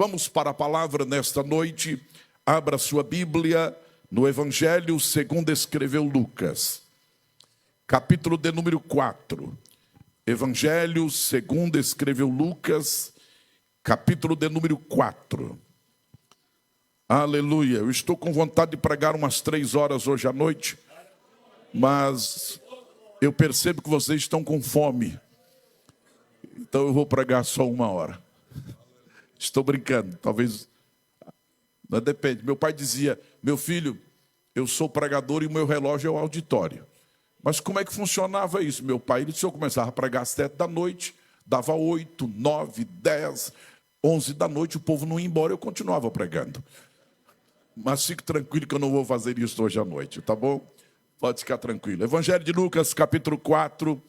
Vamos para a palavra nesta noite. Abra sua Bíblia no Evangelho segundo escreveu Lucas, capítulo de número 4. Evangelho segundo escreveu Lucas, capítulo de número 4. Aleluia. Eu estou com vontade de pregar umas 3 horas hoje à noite, mas eu percebo que vocês estão com fome. Então eu vou pregar só 1 hora. Estou brincando, talvez... Não depende. Meu pai dizia: meu filho, eu sou pregador e o meu relógio é o auditório. Mas como é que funcionava isso? Meu pai, ele disse: eu começava a pregar às 7 da noite, dava 8, 9, 10, 11 da noite, o povo não ia embora, eu continuava pregando. Mas fique tranquilo que eu não vou fazer isso hoje à noite, tá bom? Pode ficar tranquilo. Evangelho de Lucas, capítulo 4,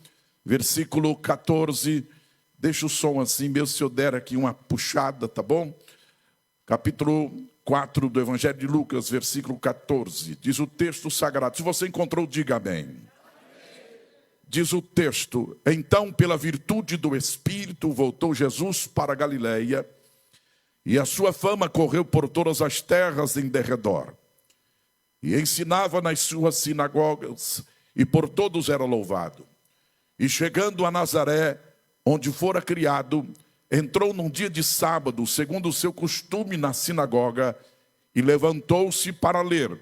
versículo 14. Deixa o som assim, mesmo se eu der aqui uma puxada, tá bom? Capítulo 4 do Evangelho de Lucas, versículo 14. Diz o texto sagrado. Se você encontrou, diga amém. Diz o texto: então, pela virtude do Espírito, voltou Jesus para a Galileia, e a sua fama correu por todas as terras em derredor. E ensinava nas suas sinagogas, e por todos era louvado. E chegando a Nazaré, onde fora criado, entrou num dia de sábado, segundo o seu costume, na sinagoga, e levantou-se para ler.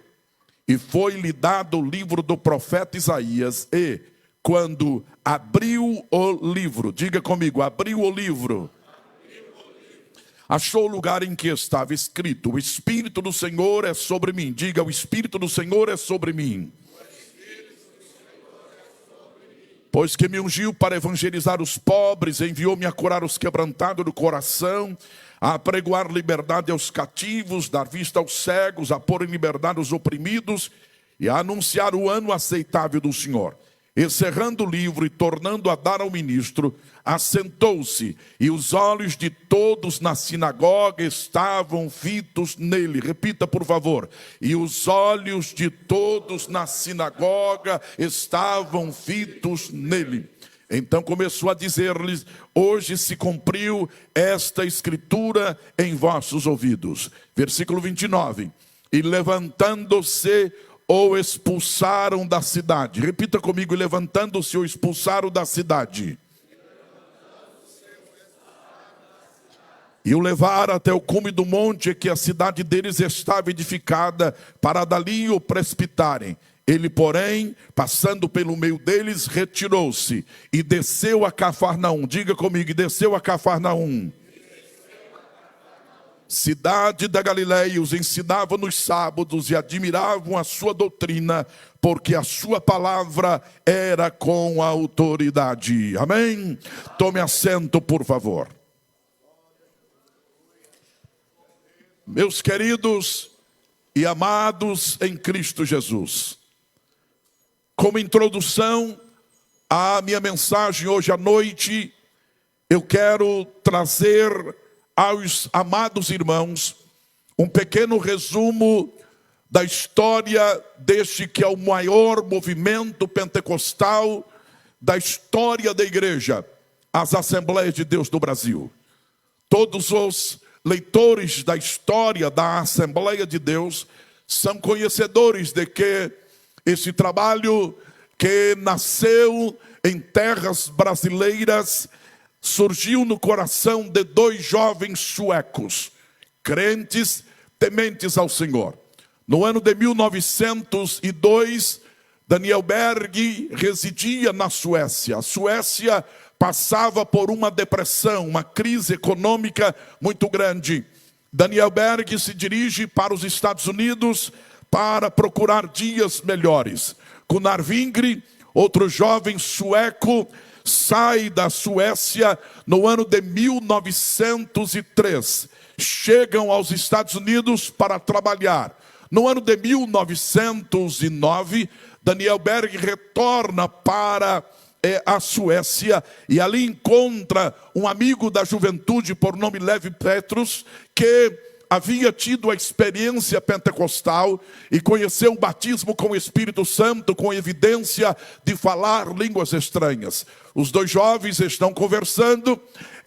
E foi-lhe dado o livro do profeta Isaías, e, quando abriu o livro, diga comigo, abriu o livro, achou o lugar em que estava escrito: o Espírito do Senhor é sobre mim. Diga: o Espírito do Senhor é sobre mim. Pois que me ungiu para evangelizar os pobres, enviou-me a curar os quebrantados do coração, a apregoar liberdade aos cativos, dar vista aos cegos, a pôr em liberdade os oprimidos e a anunciar o ano aceitável do Senhor. Encerrando o livro e tornando a dar ao ministro, assentou-se, e os olhos de todos na sinagoga estavam fitos nele. Repita, por favor. E os olhos de todos na sinagoga estavam fitos nele. Então começou a dizer-lhes: hoje se cumpriu esta escritura em vossos ouvidos. Versículo 29. E levantando-se, o expulsaram da cidade. Repita comigo: levantando-se, o expulsaram da cidade. E o levaram até o cume do monte, que a cidade deles estava edificada, para dali o precipitarem. Ele, porém, passando pelo meio deles, retirou-se e desceu a Cafarnaum. Diga comigo: desceu a Cafarnaum. Cidade da Galileia, os ensinava nos sábados e admiravam a sua doutrina, porque a sua palavra era com autoridade. Amém? Tome assento, por favor. Meus queridos e amados em Cristo Jesus, como introdução à minha mensagem hoje à noite, eu quero trazer aos amados irmãos um pequeno resumo da história deste que é o maior movimento pentecostal da história da igreja, as Assembleias de Deus do Brasil. Todos os leitores da história da Assembleia de Deus são conhecedores de que esse trabalho, que nasceu em terras brasileiras, surgiu no coração de 2 jovens suecos, crentes, tementes ao Senhor. No ano de 1902, Daniel Berg residia na Suécia. A Suécia passava por uma depressão, uma crise econômica muito grande. Daniel Berg se dirige para os Estados Unidos para procurar dias melhores. Gunnar Wingre, outro jovem sueco, sai da Suécia no ano de 1903. Chegam aos Estados Unidos para trabalhar. No ano de 1909, Daniel Berg retorna para a Suécia e ali encontra um amigo da juventude por nome Levi Petrus, que havia tido a experiência pentecostal e conheceu o batismo com o Espírito Santo, com evidência de falar línguas estranhas. Os 2 jovens estão conversando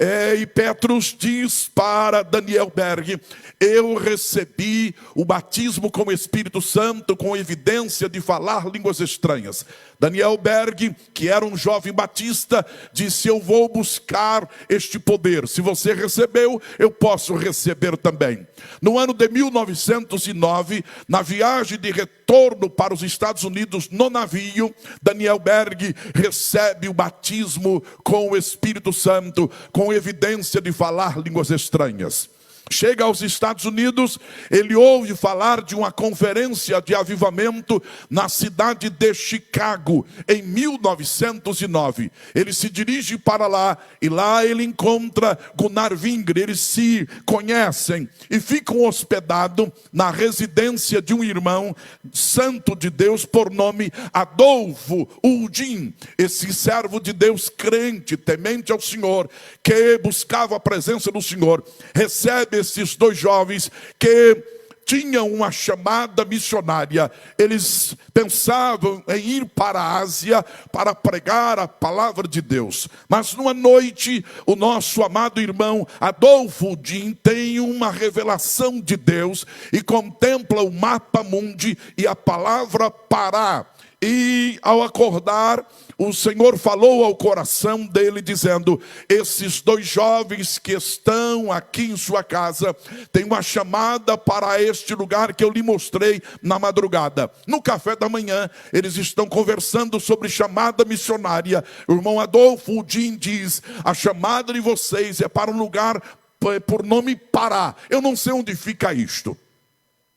E Petrus diz para Daniel Berg: eu recebi o batismo com o Espírito Santo, com evidência de falar línguas estranhas. Daniel Berg, que era um jovem batista, disse: eu vou buscar este poder. Se você recebeu, eu posso receber também. No ano de 1909, na viagem de retorno para os Estados Unidos no navio, Daniel Berg recebe o batismo com o Espírito Santo, com evidência de falar línguas estranhas. Chega aos Estados Unidos, ele ouve falar de uma conferência de avivamento na cidade de Chicago, em 1909. Ele se dirige para lá, e lá ele encontra Gunnar Wingre. Eles se conhecem e ficam hospedados na residência de um irmão santo de Deus, por nome Adolfo Uldin. Esse servo de Deus, crente, temente ao Senhor, que buscava a presença do Senhor, recebe esses dois jovens que tinham uma chamada missionária. Eles pensavam em ir para a Ásia para pregar a palavra de Deus. Mas numa noite, o nosso amado irmão Adolfo Uldin tem uma revelação de Deus e contempla o mapa mundi e a palavra Pará. E ao acordar, o Senhor falou ao coração dele dizendo: esses dois jovens que estão aqui em sua casa têm uma chamada para este lugar que eu lhe mostrei na madrugada. No café da manhã, eles estão conversando sobre chamada missionária. O irmão Adolfo Uldin diz: a chamada de vocês é para um lugar por nome Pará. Eu não sei onde fica isto,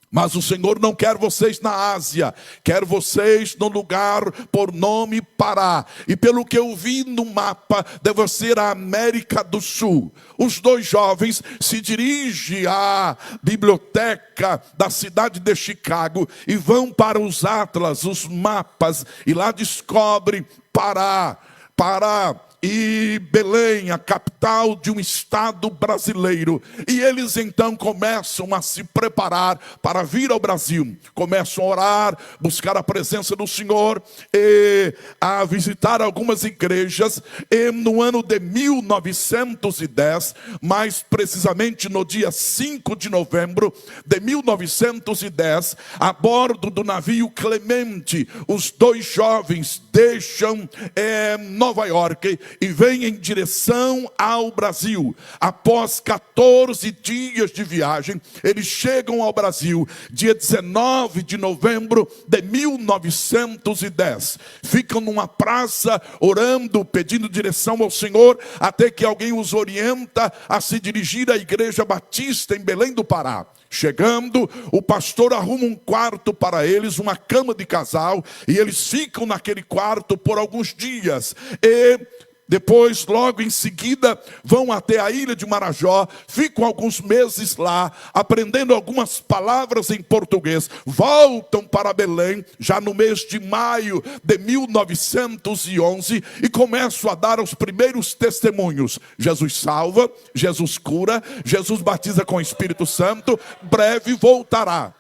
mas o Senhor não quer vocês na Ásia, quer vocês no lugar por nome Pará. E pelo que eu vi no mapa, deve ser a América do Sul. Os dois jovens se dirigem à biblioteca da cidade de Chicago e vão para os atlas, os mapas, e lá descobrem Pará e Belém, a capital de um estado brasileiro. E eles então começam a se preparar para vir ao Brasil. Começam a orar, buscar a presença do Senhor, e a visitar algumas igrejas. E no ano de 1910, mais precisamente no dia 5 de novembro de 1910, a bordo do navio Clemente, os dois jovens deixam Nova York e vem em direção ao Brasil. Após 14 dias de viagem, eles chegam ao Brasil, dia 19 de novembro de 1910. Ficam numa praça, orando, pedindo direção ao Senhor, até que alguém os orienta a se dirigir à Igreja Batista em Belém do Pará. Chegando, o pastor arruma um quarto para eles, uma cama de casal, e eles ficam naquele quarto por alguns dias. E depois, logo em seguida, vão até a ilha de Marajó, ficam alguns meses lá, aprendendo algumas palavras em português, voltam para Belém, já no mês de maio de 1911, e começam a dar os primeiros testemunhos. Jesus salva, Jesus cura, Jesus batiza com o Espírito Santo, breve voltará.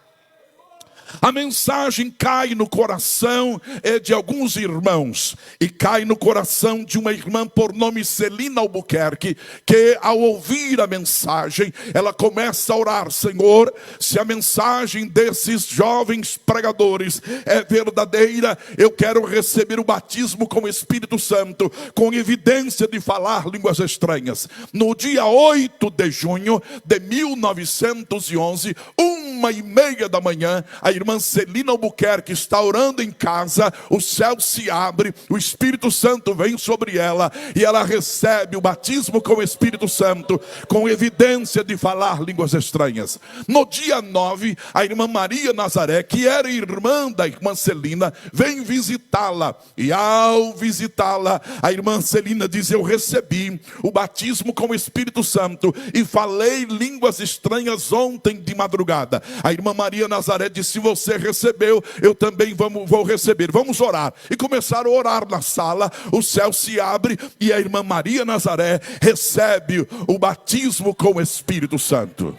A mensagem cai no coração de alguns irmãos, e cai no coração de uma irmã por nome Celina Albuquerque, que ao ouvir a mensagem, ela começa a orar: Senhor, se a mensagem desses jovens pregadores é verdadeira, eu quero receber o batismo com o Espírito Santo, com evidência de falar línguas estranhas. No dia 8 de junho de 1911, 1h30 da manhã, a irmã Celina Albuquerque está orando em casa, o céu se abre, o Espírito Santo vem sobre ela, e ela recebe o batismo com o Espírito Santo, com evidência de falar línguas estranhas. No dia 9, a irmã Maria Nazaré, que era irmã da irmã Celina, vem visitá-la, e ao visitá-la, a irmã Celina diz: eu recebi o batismo com o Espírito Santo, e falei línguas estranhas ontem de madrugada. A irmã Maria Nazaré disse: se você recebeu, eu também vou receber, vamos orar. E começaram a orar na sala, o céu se abre, e a irmã Maria Nazaré recebe o batismo com o Espírito Santo.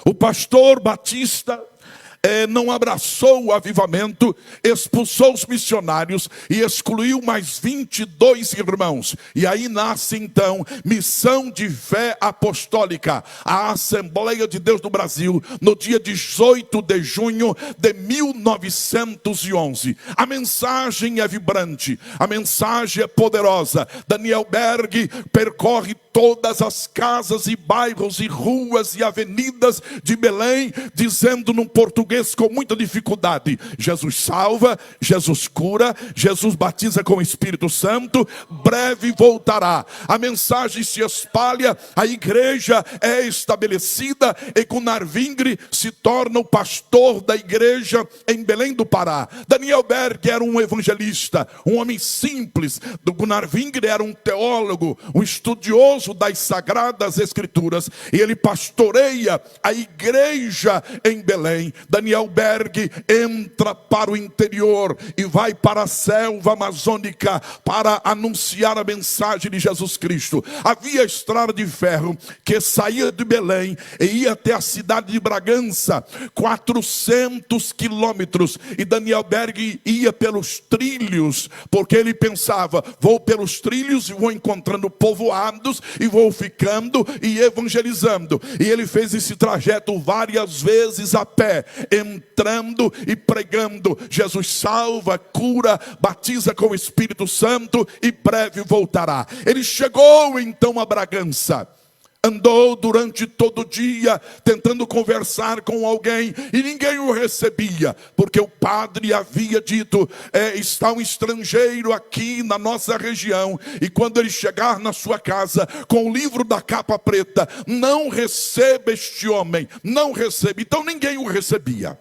O pastor Batista não abraçou o avivamento, expulsou os missionários e excluiu mais 22 irmãos. E aí nasce então Missão de Fé Apostólica, a Assembleia de Deus do Brasil, no dia 18 de junho de 1911. A mensagem é vibrante, a mensagem é poderosa. Daniel Berg percorre todas as casas e bairros e ruas e avenidas de Belém, dizendo num português com muita dificuldade: Jesus salva, Jesus cura, Jesus batiza com o Espírito Santo, breve voltará. A mensagem se espalha, a igreja é estabelecida e Gunnar Vingre se torna o pastor da igreja em Belém do Pará. Daniel Berg era um evangelista, um homem simples. Gunnar Vingre era um teólogo, um estudioso das Sagradas Escrituras, e ele pastoreia a igreja em Belém. Daniel Berg entra para o interior e vai para a selva amazônica para anunciar a mensagem de Jesus Cristo. Havia estrada de ferro que saía de Belém e ia até a cidade de Bragança, 400 quilômetros, e Daniel Berg ia pelos trilhos, porque ele pensava: vou pelos trilhos e vou encontrando povoados e vou ficando e evangelizando. E ele fez esse trajeto várias vezes a pé, entrando e pregando: Jesus salva, cura, batiza com o Espírito Santo e breve voltará. Ele chegou então a Bragança, andou durante todo o dia tentando conversar com alguém e ninguém o recebia, porque o padre havia dito: está um estrangeiro aqui na nossa região, e quando ele chegar na sua casa com o livro da capa preta, não receba este homem, não receba. Então ninguém o recebia.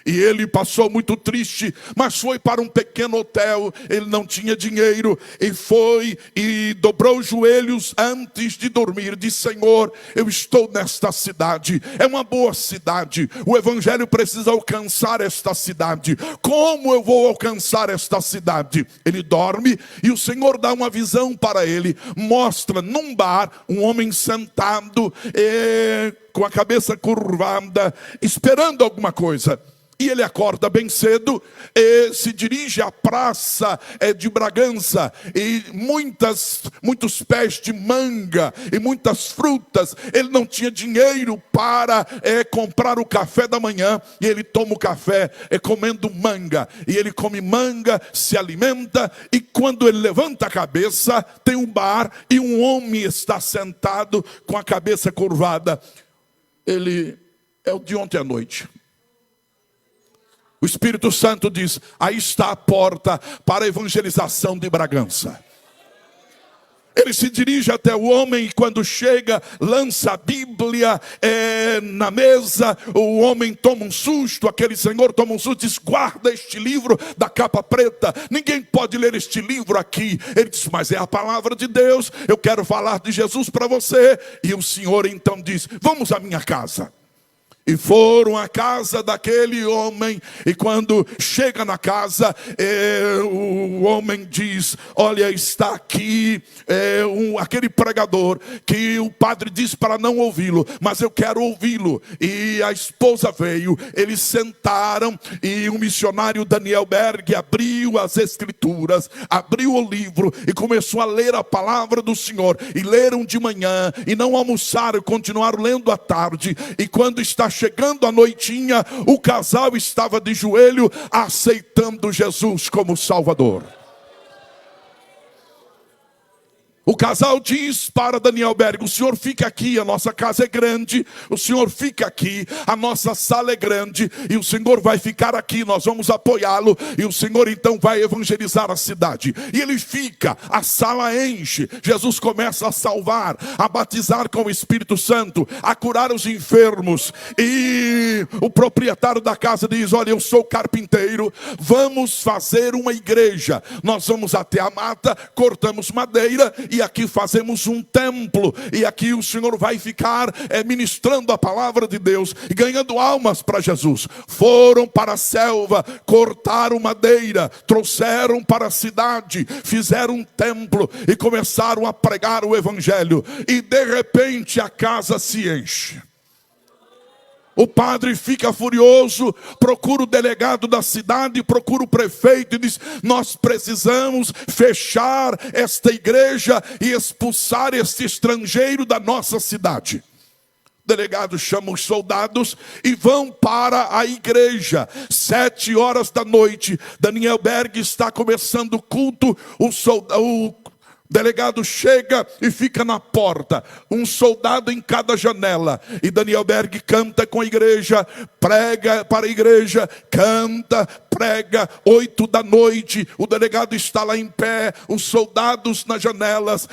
E ele passou muito triste, mas foi para um pequeno hotel. Ele não tinha dinheiro, e foi e dobrou os joelhos antes de dormir. Disse: Senhor, eu estou nesta cidade, é uma boa cidade, o evangelho precisa alcançar esta cidade. Como eu vou alcançar esta cidade? Ele dorme e o Senhor dá uma visão para ele. Mostra num bar um homem sentado, com a cabeça curvada, esperando alguma coisa. E ele acorda bem cedo e se dirige à praça de Bragança, e muitos pés de manga e muitas frutas. Ele não tinha dinheiro para comprar o café da manhã, e ele toma o café comendo manga. E ele come manga, se alimenta, e quando ele levanta a cabeça, tem um bar e um homem está sentado com a cabeça curvada. Ele é o de ontem à noite. O Espírito Santo diz: aí está a porta para a evangelização de Bragança. Ele se dirige até o homem e quando chega, lança a Bíblia na mesa. O homem toma um susto, aquele senhor toma um susto, diz: guarda este livro da capa preta, ninguém pode ler este livro aqui. Ele diz: mas é a palavra de Deus, eu quero falar de Jesus para você. E o senhor então diz: vamos à minha casa. E foram à casa daquele homem, e quando chega na casa, o homem diz: olha, está aqui aquele pregador que o padre disse para não ouvi-lo, mas eu quero ouvi-lo. E a esposa veio, eles sentaram, e o missionário Daniel Berg abriu as escrituras, abriu o livro e começou a ler a palavra do Senhor. E leram de manhã e não almoçaram, continuaram lendo à tarde. E quando está chegando a noitinha, o casal estava de joelho aceitando Jesus como Salvador. O casal diz para Daniel Berg: o senhor fica aqui, a nossa casa é grande, o senhor fica aqui, a nossa sala é grande, e o senhor vai ficar aqui, nós vamos apoiá-lo, e o senhor então vai evangelizar a cidade. E ele fica, a sala enche, Jesus começa a salvar, a batizar com o Espírito Santo, a curar os enfermos. E o proprietário da casa diz: olha, eu sou carpinteiro, vamos fazer uma igreja. Nós vamos até a mata, cortamos madeira e aqui fazemos um templo, e aqui o Senhor vai ficar ministrando a palavra de Deus e ganhando almas para Jesus. Foram para a selva, cortaram madeira, trouxeram para a cidade, fizeram um templo e começaram a pregar o evangelho. E de repente a casa se enche. O padre fica furioso, procura o delegado da cidade, procura o prefeito e diz: nós precisamos fechar esta igreja e expulsar este estrangeiro da nossa cidade. O delegado chama os soldados e vão para a igreja. 7 horas da noite, Daniel Berg está começando o culto. O delegado chega e fica na porta, um soldado em cada janela, e Daniel Berg canta com a igreja, prega para a igreja, canta, prega. 8 da noite, o delegado está lá em pé, os soldados nas janelas.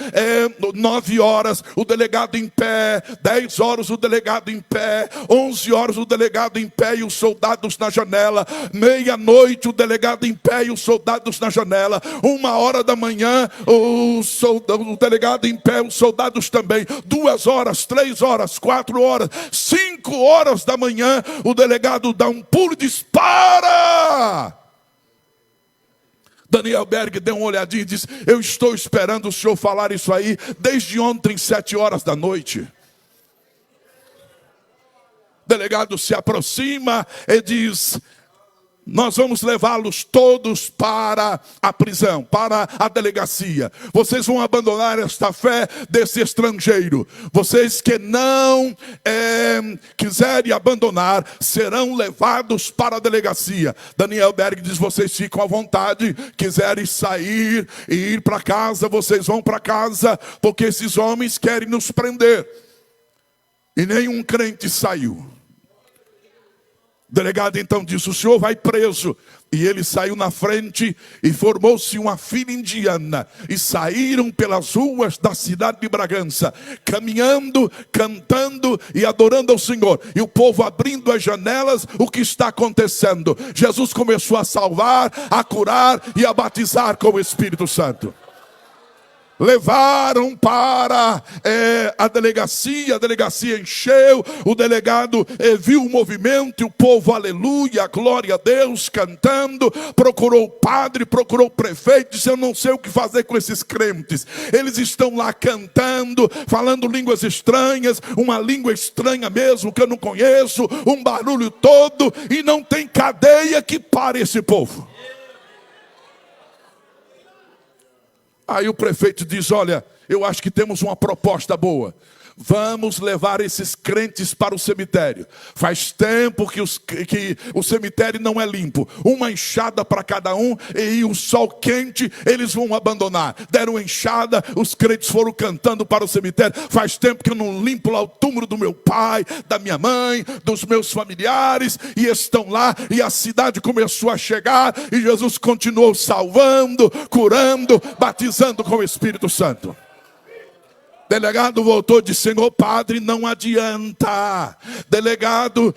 9 horas, o delegado em pé. 10 horas, o delegado em pé. 11 horas, o delegado em pé e os soldados na janela. Meia-noite, o delegado em pé e os soldados na janela. 1 hora da manhã, o delegado em pé, os soldados também. 2 horas, 3 horas, 4 horas, 5 horas da manhã, o delegado dá um pulo e diz: para! Daniel Berg deu uma olhadinha e disse: eu estou esperando o senhor falar isso aí desde ontem, 7 horas da noite. O delegado se aproxima e diz: nós vamos levá-los todos para a prisão, para a delegacia. Vocês vão abandonar esta fé desse estrangeiro. Vocês que não quiserem abandonar, serão levados para a delegacia. Daniel Berg diz: vocês ficam à vontade. Quiserem sair e ir para casa, vocês vão para casa, porque esses homens querem nos prender. E nenhum crente saiu. O delegado então disse: o senhor vai preso. E ele saiu na frente e formou-se uma fila indiana. E saíram pelas ruas da cidade de Bragança, caminhando, cantando e adorando ao Senhor. E o povo abrindo as janelas. O que está acontecendo? Jesus começou a salvar, a curar e a batizar com o Espírito Santo. Levaram para a delegacia encheu, o delegado viu o movimento e o povo, aleluia, glória a Deus, cantando. Procurou o padre, procurou o prefeito, disse: eu não sei o que fazer com esses crentes, eles estão lá cantando, falando línguas estranhas, uma língua estranha mesmo que eu não conheço, um barulho todo, e não tem cadeia que pare esse povo. Aí o prefeito diz: olha, eu acho que temos uma proposta boa. Vamos levar esses crentes para o cemitério. Faz tempo que o cemitério não é limpo. Uma enxada para cada um, e o sol quente eles vão abandonar. Deram enxada, os crentes foram cantando para o cemitério. Faz tempo que eu não limpo lá o túmulo do meu pai, da minha mãe, dos meus familiares. E estão lá, e a cidade começou a chegar. E Jesus continuou salvando, curando, batizando com o Espírito Santo. Delegado voltou e disse: senhor padre, não adianta. Delegado,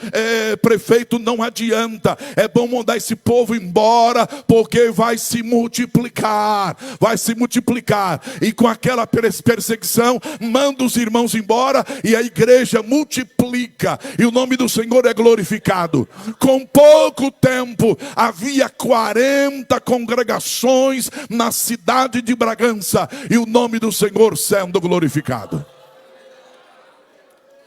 prefeito, não adianta. É bom mandar esse povo embora, porque vai se multiplicar. Vai se multiplicar. E com aquela perseguição, manda os irmãos embora e a igreja multiplica. E o nome do Senhor é glorificado. Com pouco tempo, havia 40 congregações na cidade de Bragança. E o nome do Senhor sendo glorificado.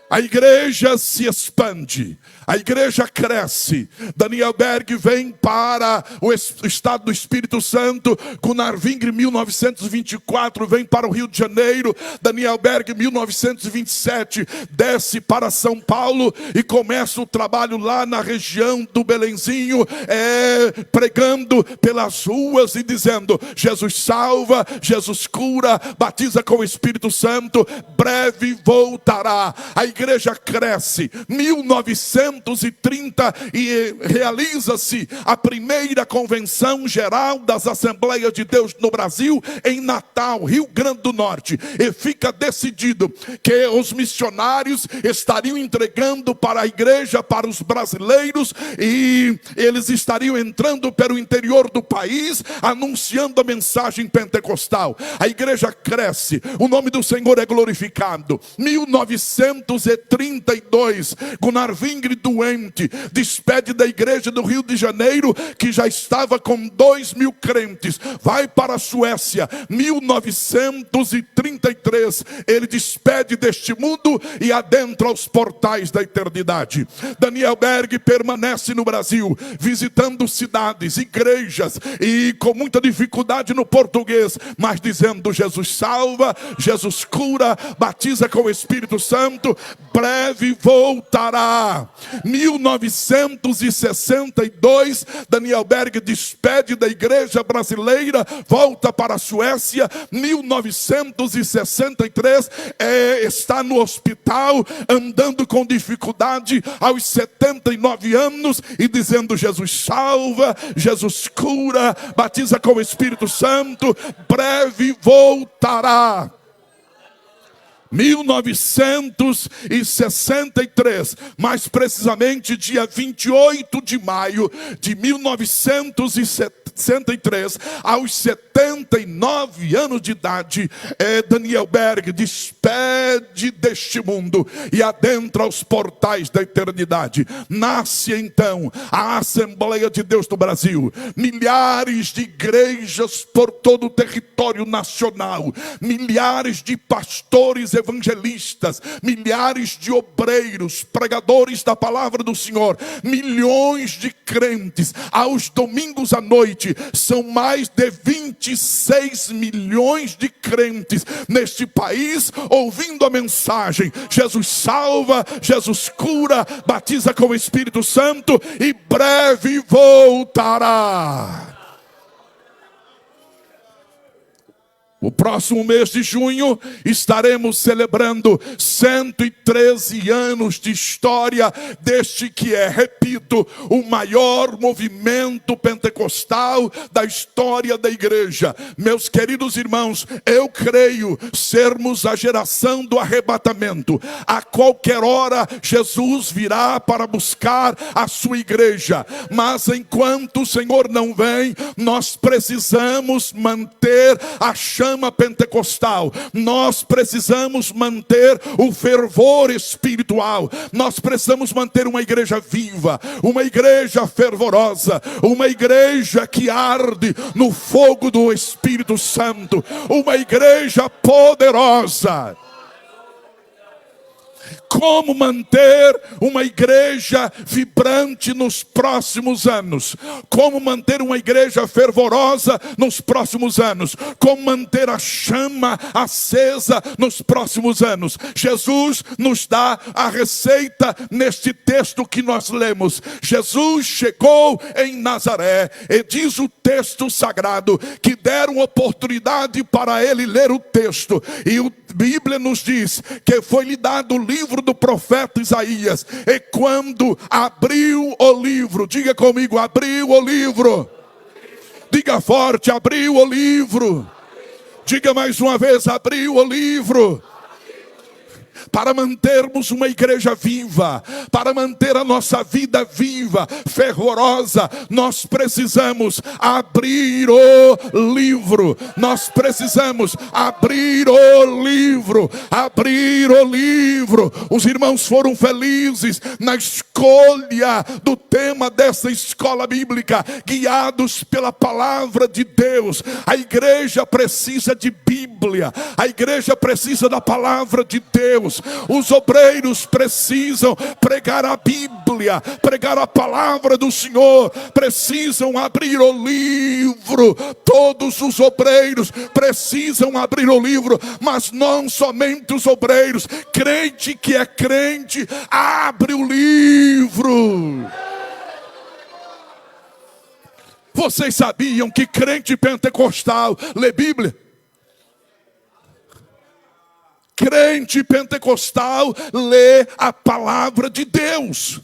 A igreja se expande, a igreja cresce. Daniel Berg vem para o estado do Espírito Santo. Gunnar Wingre, 1924, vem para o Rio de Janeiro. Daniel Berg, 1927, desce para São Paulo e começa o trabalho lá na região do Belenzinho, pregando pelas ruas e dizendo: Jesus salva, Jesus cura, batiza com o Espírito Santo, breve voltará. A igreja cresce. 1930 e realiza-se a primeira convenção geral das Assembleias de Deus no Brasil, em Natal, Rio Grande do Norte. E fica decidido que os missionários estariam entregando para a igreja, para os brasileiros, e eles estariam entrando pelo interior do país, anunciando a mensagem pentecostal. A igreja cresce, o nome do Senhor é glorificado. 1930 1932, Gunnar Wingre doente, despede da igreja do Rio de Janeiro, que já estava com 2.000 crentes, vai para a Suécia. 1933, ele despede deste mundo e adentra os portais da eternidade. Daniel Berg permanece no Brasil, visitando cidades, igrejas, e com muita dificuldade no português, mas dizendo: Jesus salva, Jesus cura, batiza com o Espírito Santo, breve voltará. 1962, Daniel Berg despede da igreja brasileira, volta para a Suécia. 1963, está no hospital, andando com dificuldade, aos 79 anos, e dizendo: Jesus salva, Jesus cura, batiza com o Espírito Santo, breve voltará. 1963, mais precisamente dia 28 de maio de 1963, aos 79 anos de idade, Daniel Berg despede deste mundo e adentra os portais da eternidade. Nasce então a Assembleia de Deus do Brasil, milhares de igrejas por todo o território nacional, milhares de pastores evangelistas, milhares de obreiros, pregadores da palavra do Senhor, milhões de crentes. Aos domingos à noite, são mais de 26 milhões de crentes neste país, ouvindo a mensagem: Jesus salva, Jesus cura, batiza com o Espírito Santo e breve voltará. O próximo mês de junho estaremos celebrando 113 anos de história deste que é, repito, o maior movimento pentecostal da história da igreja. Meus queridos irmãos, eu creio sermos a geração do arrebatamento. A qualquer hora Jesus virá para buscar a sua igreja, mas enquanto o Senhor não vem, nós precisamos manter a chama pentecostal, nós precisamos manter o fervor espiritual, nós precisamos manter uma igreja viva, uma igreja fervorosa, uma igreja que arde no fogo do Espírito Santo, uma igreja poderosa. Como manter uma igreja vibrante nos próximos anos? Como manter uma igreja fervorosa nos próximos anos? Como manter a chama acesa nos próximos anos? Jesus nos dá a receita neste texto que nós lemos. Jesus chegou em Nazaré, e diz o texto sagrado que deram oportunidade para ele ler o texto, e a Bíblia nos diz que foi-lhe dado o livro do profeta Isaías, e quando abriu o livro, diga comigo: abriu o livro. Diga forte: abriu o livro. Diga mais uma vez: abriu o livro. Para mantermos uma igreja viva, para manter a nossa vida viva, fervorosa, nós precisamos abrir o livro. Nós precisamos abrir o livro. Abrir o livro. Os irmãos foram felizes na escolha do tema dessa escola bíblica, guiados pela palavra de Deus. A igreja precisa de Bíblia. A igreja precisa da palavra de Deus. Os obreiros precisam pregar a Bíblia, pregar a palavra do Senhor, precisam abrir o livro. Todos os obreiros precisam abrir o livro, mas não somente os obreiros. Crente que é crente, abre o livro. Vocês sabiam que crente pentecostal lê Bíblia? Crente pentecostal lê a palavra de Deus.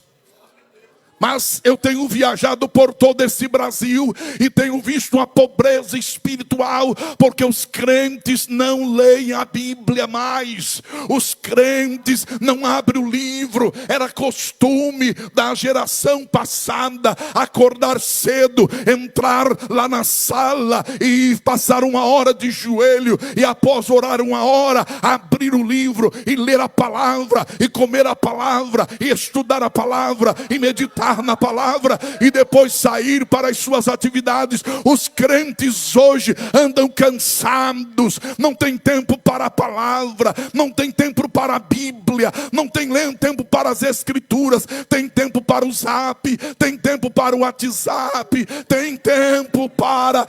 Mas eu tenho viajado por todo esse Brasil e tenho visto uma pobreza espiritual, porque os crentes não leem a Bíblia mais. Os crentes não abrem o livro. Era costume da geração passada acordar cedo, entrar lá na sala e passar uma hora de joelho, e após orar uma hora, abrir o livro e ler a palavra, e comer a palavra, e estudar a palavra, e meditar na palavra, e depois sair para as suas atividades. Os crentes hoje andam cansados, não tem tempo para a palavra, não tem tempo para a Bíblia, não tem tempo para as Escrituras, tem tempo para o Zap, tem tempo para o WhatsApp, tem tempo para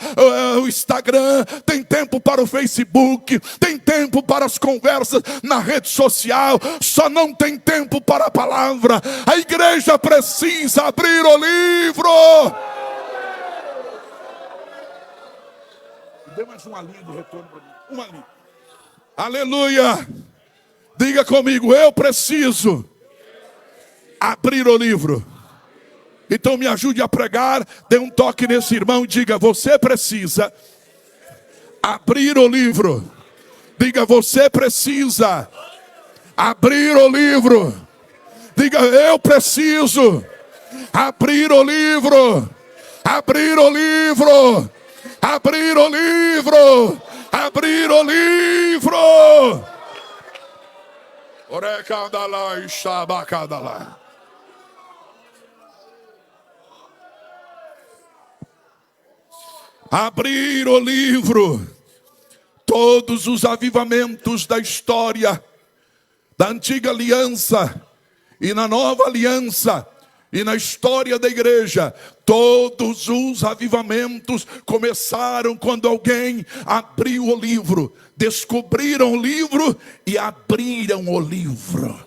o Instagram, tem tempo para o Facebook, tem tempo para as conversas na rede social, só não tem tempo para a palavra. A igreja precisa abrir o livro. Dê mais uma linha de retorno para mim. Uma linha. Aleluia. Diga comigo, eu preciso abrir o livro. Então me ajude a pregar. Dê um toque nesse irmão e diga, você precisa abrir o livro. Diga, você precisa abrir o livro. Diga, eu preciso abrir o livro. Abrir o livro. Abrir o livro. Abrir o livro. Orecadalá e xabacadalá. Abrir o livro. Todos os avivamentos da história, da antiga aliança e na nova aliança e na história da igreja, todos os avivamentos começaram quando alguém abriu o livro, descobriram o livro e abriram o livro.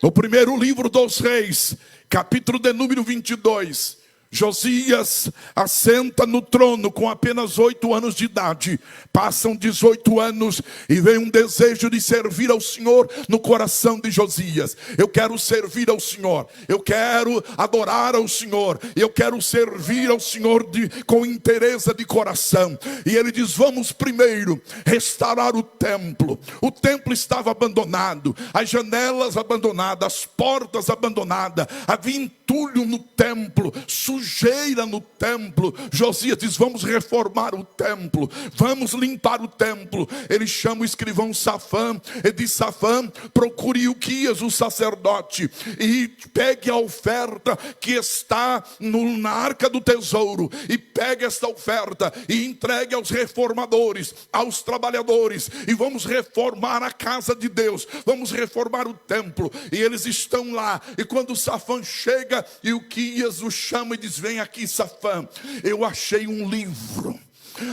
No primeiro livro dos Reis, capítulo de número 22, Josias assenta no trono com apenas 8 anos de idade. Passam 18 anos e vem um desejo de servir ao Senhor no coração de Josias. Eu quero servir ao Senhor, eu quero adorar ao Senhor, eu quero servir ao Senhor com interesse de coração. E ele diz, vamos primeiro restaurar o templo. O templo estava abandonado, as janelas abandonadas, as portas abandonadas, havia entulho no templo, sujeira no templo. Josias diz, vamos reformar o templo, vamos limpar o templo. Ele chama o escrivão Safã, ele diz, Safã, procure Ilquias, o sacerdote, e pegue a oferta que está na arca do tesouro, e pegue esta oferta e entregue aos reformadores, aos trabalhadores, e vamos reformar a casa de Deus, vamos reformar o templo. E eles estão lá, e quando Safã chega, Ilquias o chama e diz, vem aqui, Safã, eu achei um livro.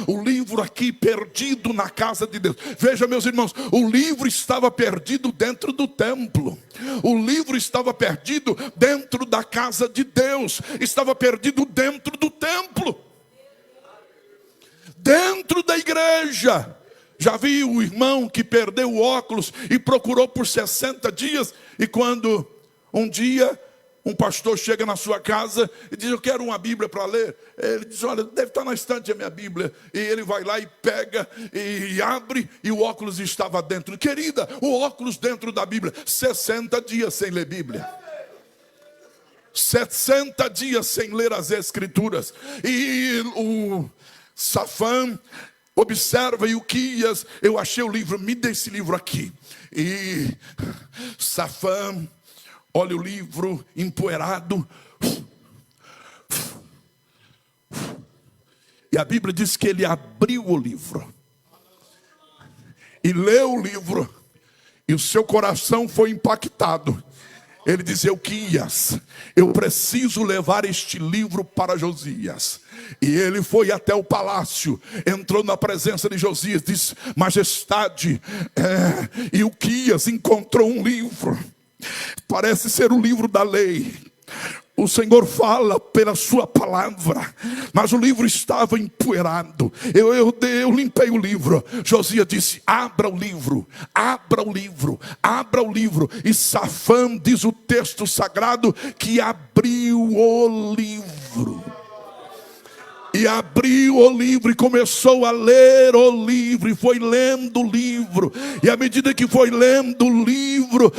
O livro aqui perdido na casa de Deus. Veja, meus irmãos, o livro estava perdido dentro do templo. O livro estava perdido dentro da casa de Deus. Estava perdido dentro do templo, dentro da igreja. Já vi o irmão que perdeu o óculos e procurou por 60 dias. E quando um dia um pastor chega na sua casa e diz, eu quero uma Bíblia para ler. Ele diz, olha, deve estar na estante a minha Bíblia. E ele vai lá e pega e abre, e o óculos estava dentro. Querida, o óculos dentro da Bíblia. 60 dias sem ler Bíblia. 60 dias sem ler as Escrituras. E o Safã observa Ilquias, eu achei o livro, me dê esse livro aqui. E Safã olha o livro empoeirado. E a Bíblia diz que ele abriu o livro e leu o livro, e o seu coração foi impactado. Ele diz, Ilquias, eu preciso levar este livro para Josias. E ele foi até o palácio, entrou na presença de Josias, disse, majestade, Ilquias encontrou um livro. Parece ser o livro da lei. O Senhor fala pela sua palavra, mas o livro estava empoeirado. Eu limpei o livro. Josias disse: abra o livro, abra o livro, abra o livro. E Safã, diz o texto sagrado, que abriu o livro. E abriu o livro e começou a ler o livro, e foi lendo o livro. E à medida que foi lendo o livro,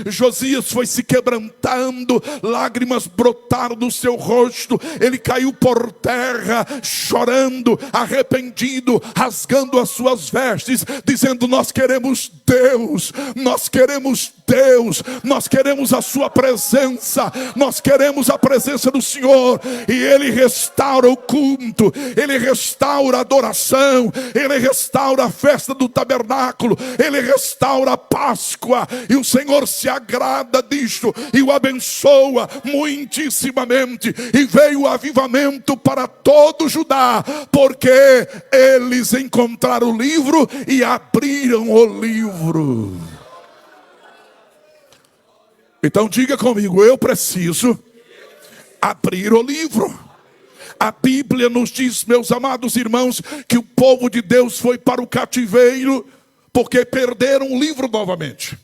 Josias foi se quebrantando, lágrimas brotaram do seu rosto, ele caiu por terra, chorando, arrependido, rasgando as suas vestes, dizendo: nós queremos Deus, nós queremos Deus, nós queremos a sua presença, nós queremos a presença do Senhor. E ele restaura o culto, ele restaura a adoração, ele restaura a festa do tabernáculo, ele restaura a Páscoa, e o Senhor se agrada disto e o abençoa muitíssimamente. E veio o avivamento para todo Judá, porque eles encontraram o livro e abriram o livro. Então diga comigo: eu preciso abrir o livro. A Bíblia nos diz, meus amados irmãos, que o povo de Deus foi para o cativeiro porque perderam o livro novamente.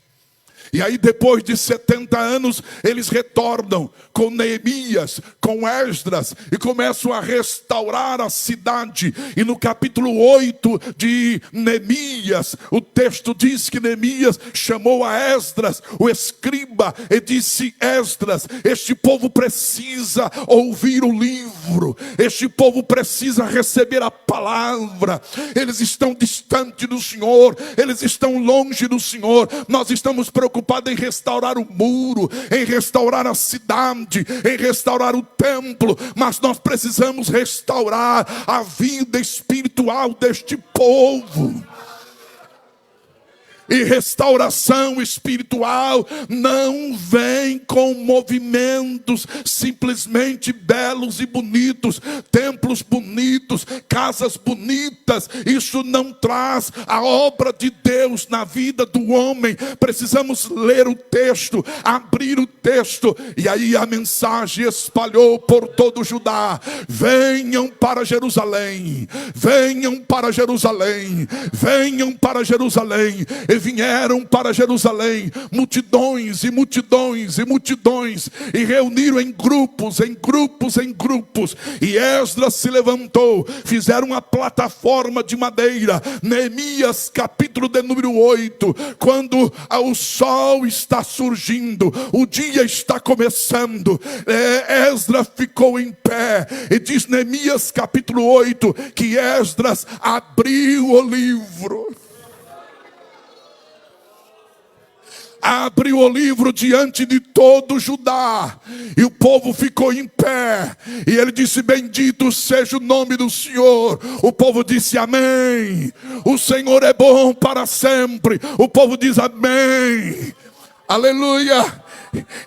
E aí depois de 70 anos eles retornam com Neemias, com Esdras, e começam a restaurar a cidade. E no capítulo 8 de Neemias, o texto diz que Neemias chamou a Esdras, o escriba, e disse: Esdras, este povo precisa ouvir o livro, este povo precisa receber a palavra. Eles estão distantes do Senhor, eles estão longe do Senhor. Nós estamos preocupados em restaurar o muro, em restaurar a cidade, em restaurar o templo, mas nós precisamos restaurar a vida espiritual deste povo. E restauração espiritual não vem com movimentos simplesmente belos e bonitos, templos bonitos, casas bonitas. Isso não traz a obra de Deus na vida do homem. Precisamos ler o texto, abrir o texto. E aí a mensagem espalhou por todo Judá: venham para Jerusalém, venham para Jerusalém, venham para Jerusalém. E vieram para Jerusalém multidões e multidões e multidões, e reuniram em grupos, em grupos, em grupos. E Esdras se levantou, fizeram uma plataforma de madeira. Neemias capítulo de número 8, quando o sol está surgindo, o dia está começando, Esdras ficou em pé, e diz Neemias capítulo 8 que Esdras abriu o livro. Abriu o livro diante de todo Judá, e o povo ficou em pé, e ele disse: bendito seja o nome do Senhor. O povo disse: amém. O Senhor é bom para sempre. O povo diz: amém, aleluia.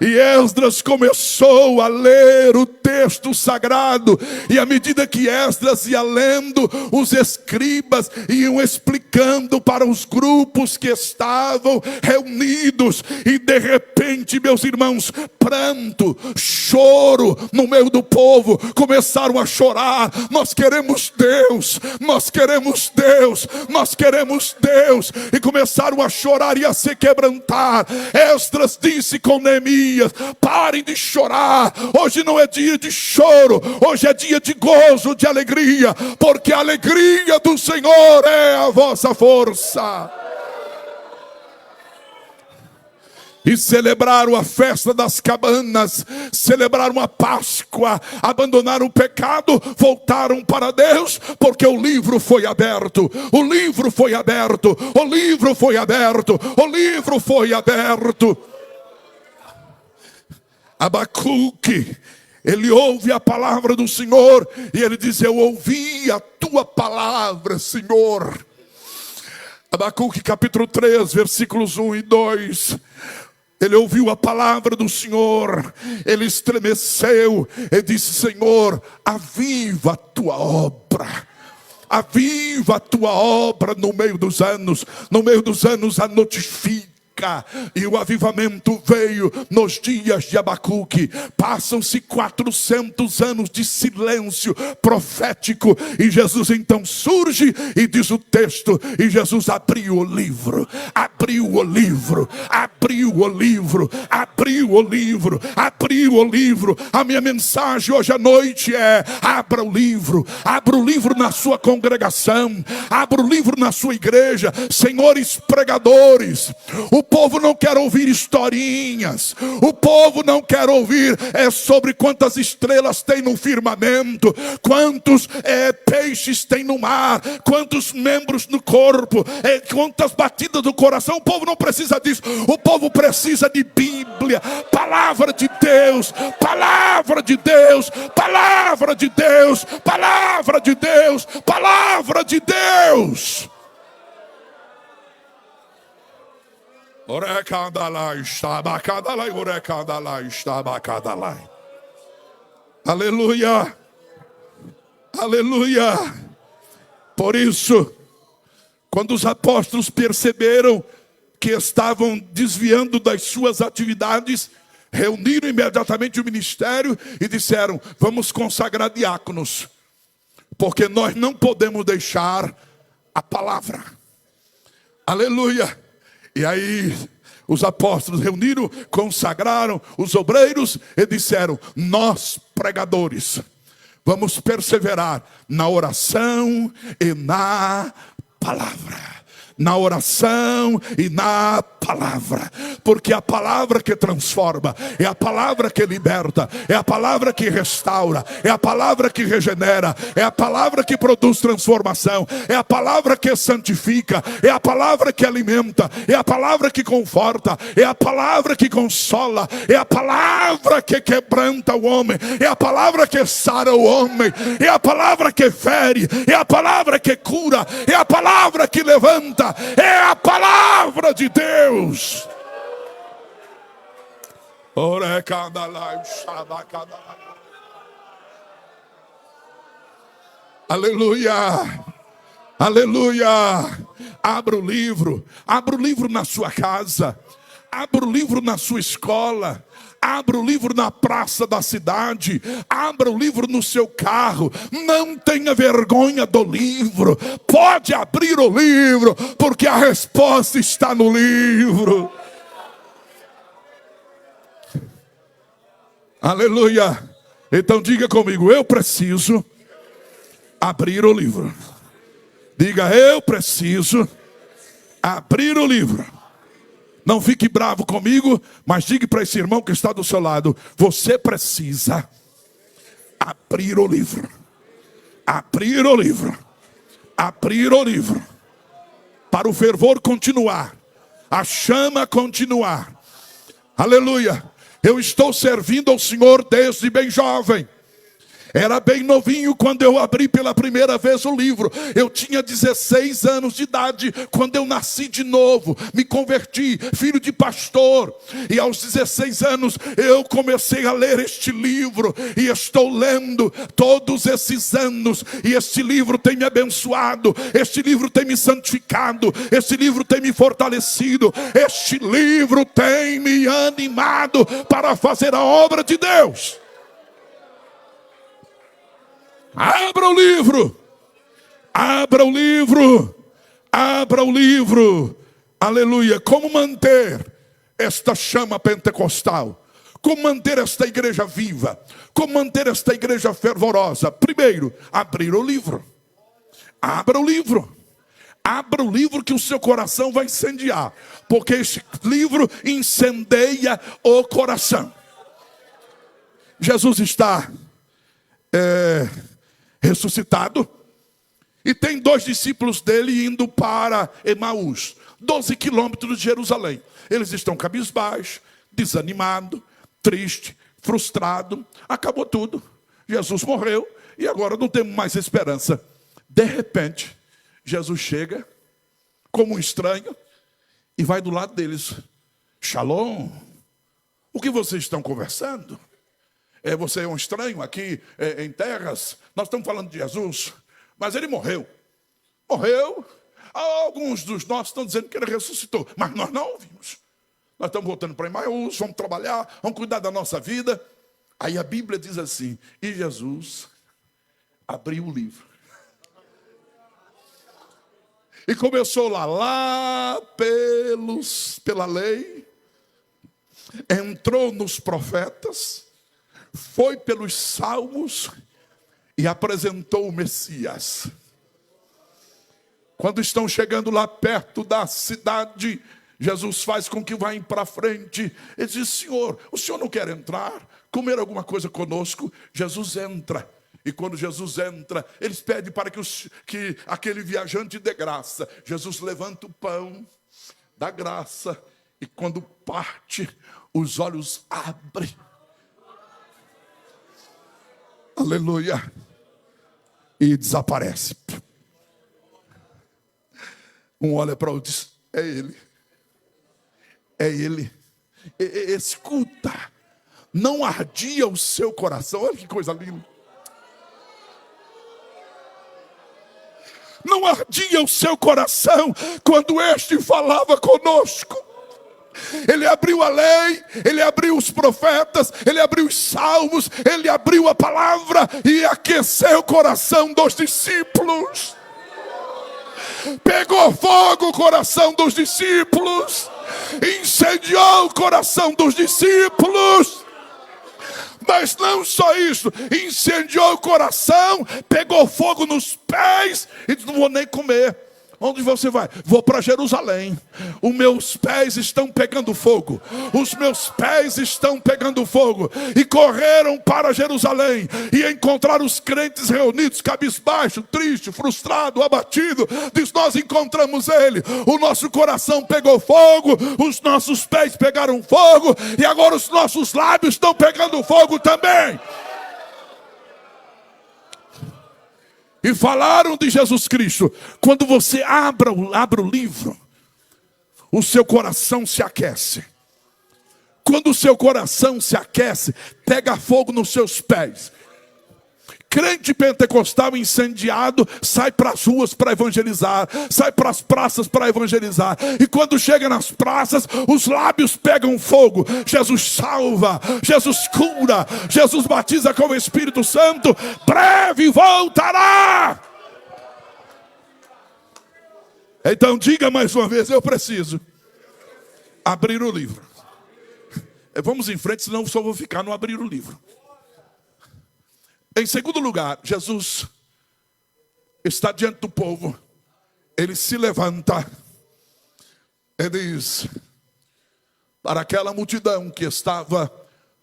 E Esdras começou a ler o texto sagrado, e à medida que Esdras ia lendo, os escribas iam explicando para os grupos que estavam reunidos. E de repente, meus irmãos, pranto, choro no meio do povo. Começaram a chorar: nós queremos Deus, nós queremos Deus, nós queremos Deus. E começaram a chorar e a se quebrantar. Esdras disse com Neemias: parem de chorar, hoje não é dia de choro, hoje é dia de gozo, de alegria, porque a alegria do Senhor é a vossa força. E celebraram a festa das cabanas, celebraram a Páscoa, abandonaram o pecado, voltaram para Deus, porque o livro foi aberto, o livro foi aberto, o livro foi aberto, o livro foi aberto. Abacuque, ele ouve a palavra do Senhor, e ele diz: eu ouvi a tua palavra, Senhor. Abacuque capítulo 3, versículos 1 e 2. Ele ouviu a palavra do Senhor, ele estremeceu e disse: Senhor, aviva a tua obra. Aviva a tua obra no meio dos anos a notifica. E o avivamento veio nos dias de Abacuque. Passam-se 400 anos de silêncio profético. E Jesus então surge e diz o texto. E Jesus abriu o livro. Abriu o livro. Abriu o livro. Abriu o livro. Abriu o livro. A minha mensagem hoje à noite é: abra o livro. Abra o livro na sua congregação. Abra o livro na sua igreja. Senhores pregadores, o povo não quer ouvir historinhas. O povo não quer ouvir sobre quantas estrelas tem no firmamento, quantos peixes tem no mar, quantos membros no corpo, quantas batidas do coração. O povo não precisa disso. O povo precisa de Bíblia, palavra de Deus, palavra de Deus, palavra de Deus, palavra de Deus, palavra de Deus. Aleluia, aleluia. Por isso, quando os apóstolos perceberam que estavam desviando das suas atividades, reuniram imediatamente o ministério e disseram: vamos consagrar diáconos, porque nós não podemos deixar a palavra. Aleluia. E aí os apóstolos reuniram, consagraram os obreiros e disseram: nós pregadores vamos perseverar na oração e na palavra. Na oração e na palavra. Porque é a palavra que transforma, é a palavra que liberta, é a palavra que restaura, é a palavra que regenera, é a palavra que produz transformação, é a palavra que santifica, é a palavra que alimenta, é a palavra que conforta, é a palavra que consola, é a palavra que quebranta o homem, é a palavra que sara o homem, é a palavra que fere, é a palavra que cura, é a palavra que levanta. É a palavra de Deus. Aleluia, aleluia. Abra o livro na sua casa, abra o livro na sua escola, abra o livro na praça da cidade, abra o livro no seu carro. Não tenha vergonha do livro. Pode abrir o livro, porque a resposta está no livro. Aleluia. Então diga comigo: eu preciso abrir o livro. Diga: eu preciso abrir o livro. Não fique bravo comigo, mas diga para esse irmão que está do seu lado: você precisa abrir o livro. Abrir o livro. Abrir o livro. Para o fervor continuar, a chama continuar. Aleluia. Eu estou servindo ao Senhor desde bem jovem. Era bem novinho quando eu abri pela primeira vez o livro. Eu tinha 16 anos de idade quando eu nasci de novo. Me converti, filho de pastor. E aos 16 anos eu comecei a ler este livro. E estou lendo todos esses anos. E este livro tem me abençoado. Este livro tem me santificado. Este livro tem me fortalecido. Este livro tem me animado para fazer a obra de Deus. Abra o livro, abra o livro, abra o livro. Aleluia. Como manter esta chama pentecostal? Como manter esta igreja viva? Como manter esta igreja fervorosa? Primeiro, abrir o livro. Abra o livro. Abra o livro que o seu coração vai incendiar, porque este livro incendeia o coração. Jesus está ressuscitado, e tem 2 discípulos dele indo para Emaús, 12 quilômetros de Jerusalém. Eles estão cabisbaixos, desanimados, tristes, frustrados. Acabou tudo, Jesus morreu e agora não temos mais esperança. De repente, Jesus chega como um estranho e vai do lado deles. Shalom, o que vocês estão conversando? Você é um estranho aqui em terras. Nós estamos falando de Jesus, mas ele morreu. Morreu. Alguns dos nossos estão dizendo que ele ressuscitou, mas nós não ouvimos. nós estamos voltando para Emaús, vamos trabalhar, vamos cuidar da nossa vida. Aí a Bíblia diz assim, e Jesus abriu o livro. E começou lá pela lei, entrou nos profetas, foi pelos salmos e apresentou o Messias. Quando estão chegando lá perto da cidade, Jesus faz com que vá para frente. Ele diz, Senhor, o Senhor não quer entrar, comer alguma coisa conosco? Jesus entra. E quando Jesus entra, eles pedem para que aquele viajante dê graça. Jesus levanta o pão, dá graça. E quando parte, os olhos abrem. Aleluia. E desaparece. Um olha para o outro e diz, é ele. É ele. Escuta. Não ardia o seu coração. Olha que coisa linda. Não ardia o seu coração quando este falava conosco. Ele abriu a lei, ele abriu os profetas, ele abriu os salmos, ele abriu a palavra e aqueceu o coração dos discípulos. Pegou fogo o coração dos discípulos, incendiou o coração dos discípulos. Mas não só isso, incendiou o coração, pegou fogo nos pés e disse, não vou nem comer. Onde você vai? Vou para Jerusalém. Os meus pés estão pegando fogo. Os meus pés estão pegando fogo. E correram para Jerusalém. E encontraram os crentes reunidos, cabisbaixo, triste, frustrado, abatido. Diz, nós encontramos ele. O nosso coração pegou fogo. Os nossos pés pegaram fogo. E agora os nossos lábios estão pegando fogo também. E falaram de Jesus Cristo. Quando você abre o livro, o seu coração se aquece. Quando o seu coração se aquece, pega fogo nos seus pés. Crente pentecostal incendiado sai para as ruas para evangelizar, sai para as praças para evangelizar. E quando chega nas praças, os lábios pegam fogo. Jesus salva, Jesus cura, Jesus batiza com o Espírito Santo. Breve voltará. Então diga mais uma vez, eu preciso abrir o livro. Vamos em frente, senão eu só vou ficar no abrir o livro. Em segundo lugar, Jesus está diante do povo. Ele se levanta e diz para aquela multidão que estava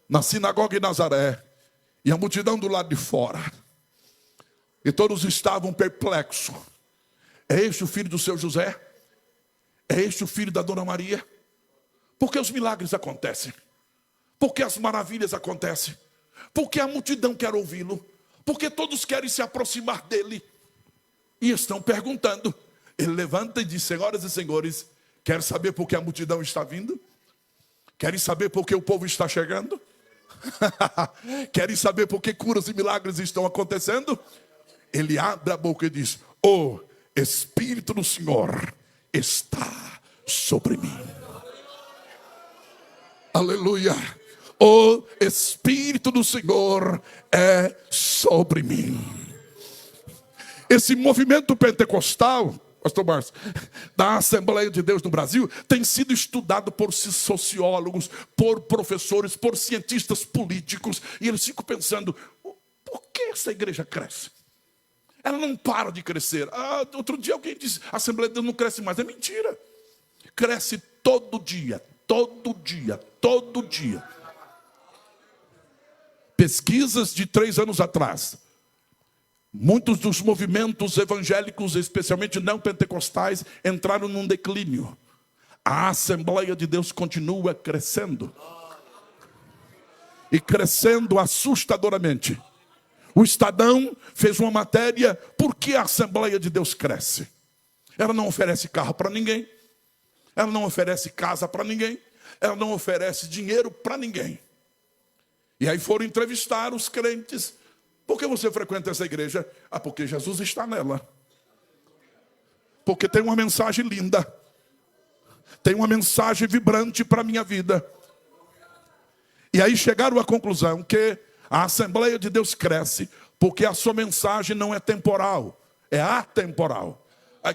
na sinagoga em Nazaré e a multidão do lado de fora. E todos estavam perplexos. É este o filho do seu José? É este o filho da dona Maria? Por que os milagres acontecem? Por que as maravilhas acontecem? Porque a multidão quer ouvi-lo. Porque todos querem se aproximar dele. E estão perguntando. Ele levanta e diz, senhoras e senhores, querem saber por que a multidão está vindo? Querem saber por que o povo está chegando? Querem saber por que curas e milagres estão acontecendo? Ele abre a boca e diz, o Espírito do Senhor está sobre mim. Aleluia. O Espírito do Senhor é sobre mim. Esse movimento pentecostal, pastor Márcio, da Assembleia de Deus no Brasil, tem sido estudado por sociólogos, por professores, por cientistas políticos. E eles ficam pensando, por que essa igreja cresce? Ela não para de crescer. Outro dia alguém disse, a Assembleia de Deus não cresce mais. É mentira. Cresce todo dia, todo dia, todo dia. Pesquisas de 3 anos atrás, muitos dos movimentos evangélicos, especialmente não pentecostais, entraram num declínio. A Assembleia de Deus continua crescendo. E crescendo assustadoramente. O Estadão fez uma matéria, por que a Assembleia de Deus cresce? Ela não oferece carro para ninguém. Ela não oferece casa para ninguém. Ela não oferece dinheiro para ninguém. E aí foram entrevistar os crentes. Por que você frequenta essa igreja? Porque Jesus está nela. Porque tem uma mensagem linda. tem uma mensagem vibrante para a minha vida. E aí chegaram à conclusão que a Assembleia de Deus cresce porque a sua mensagem não é temporal, é atemporal.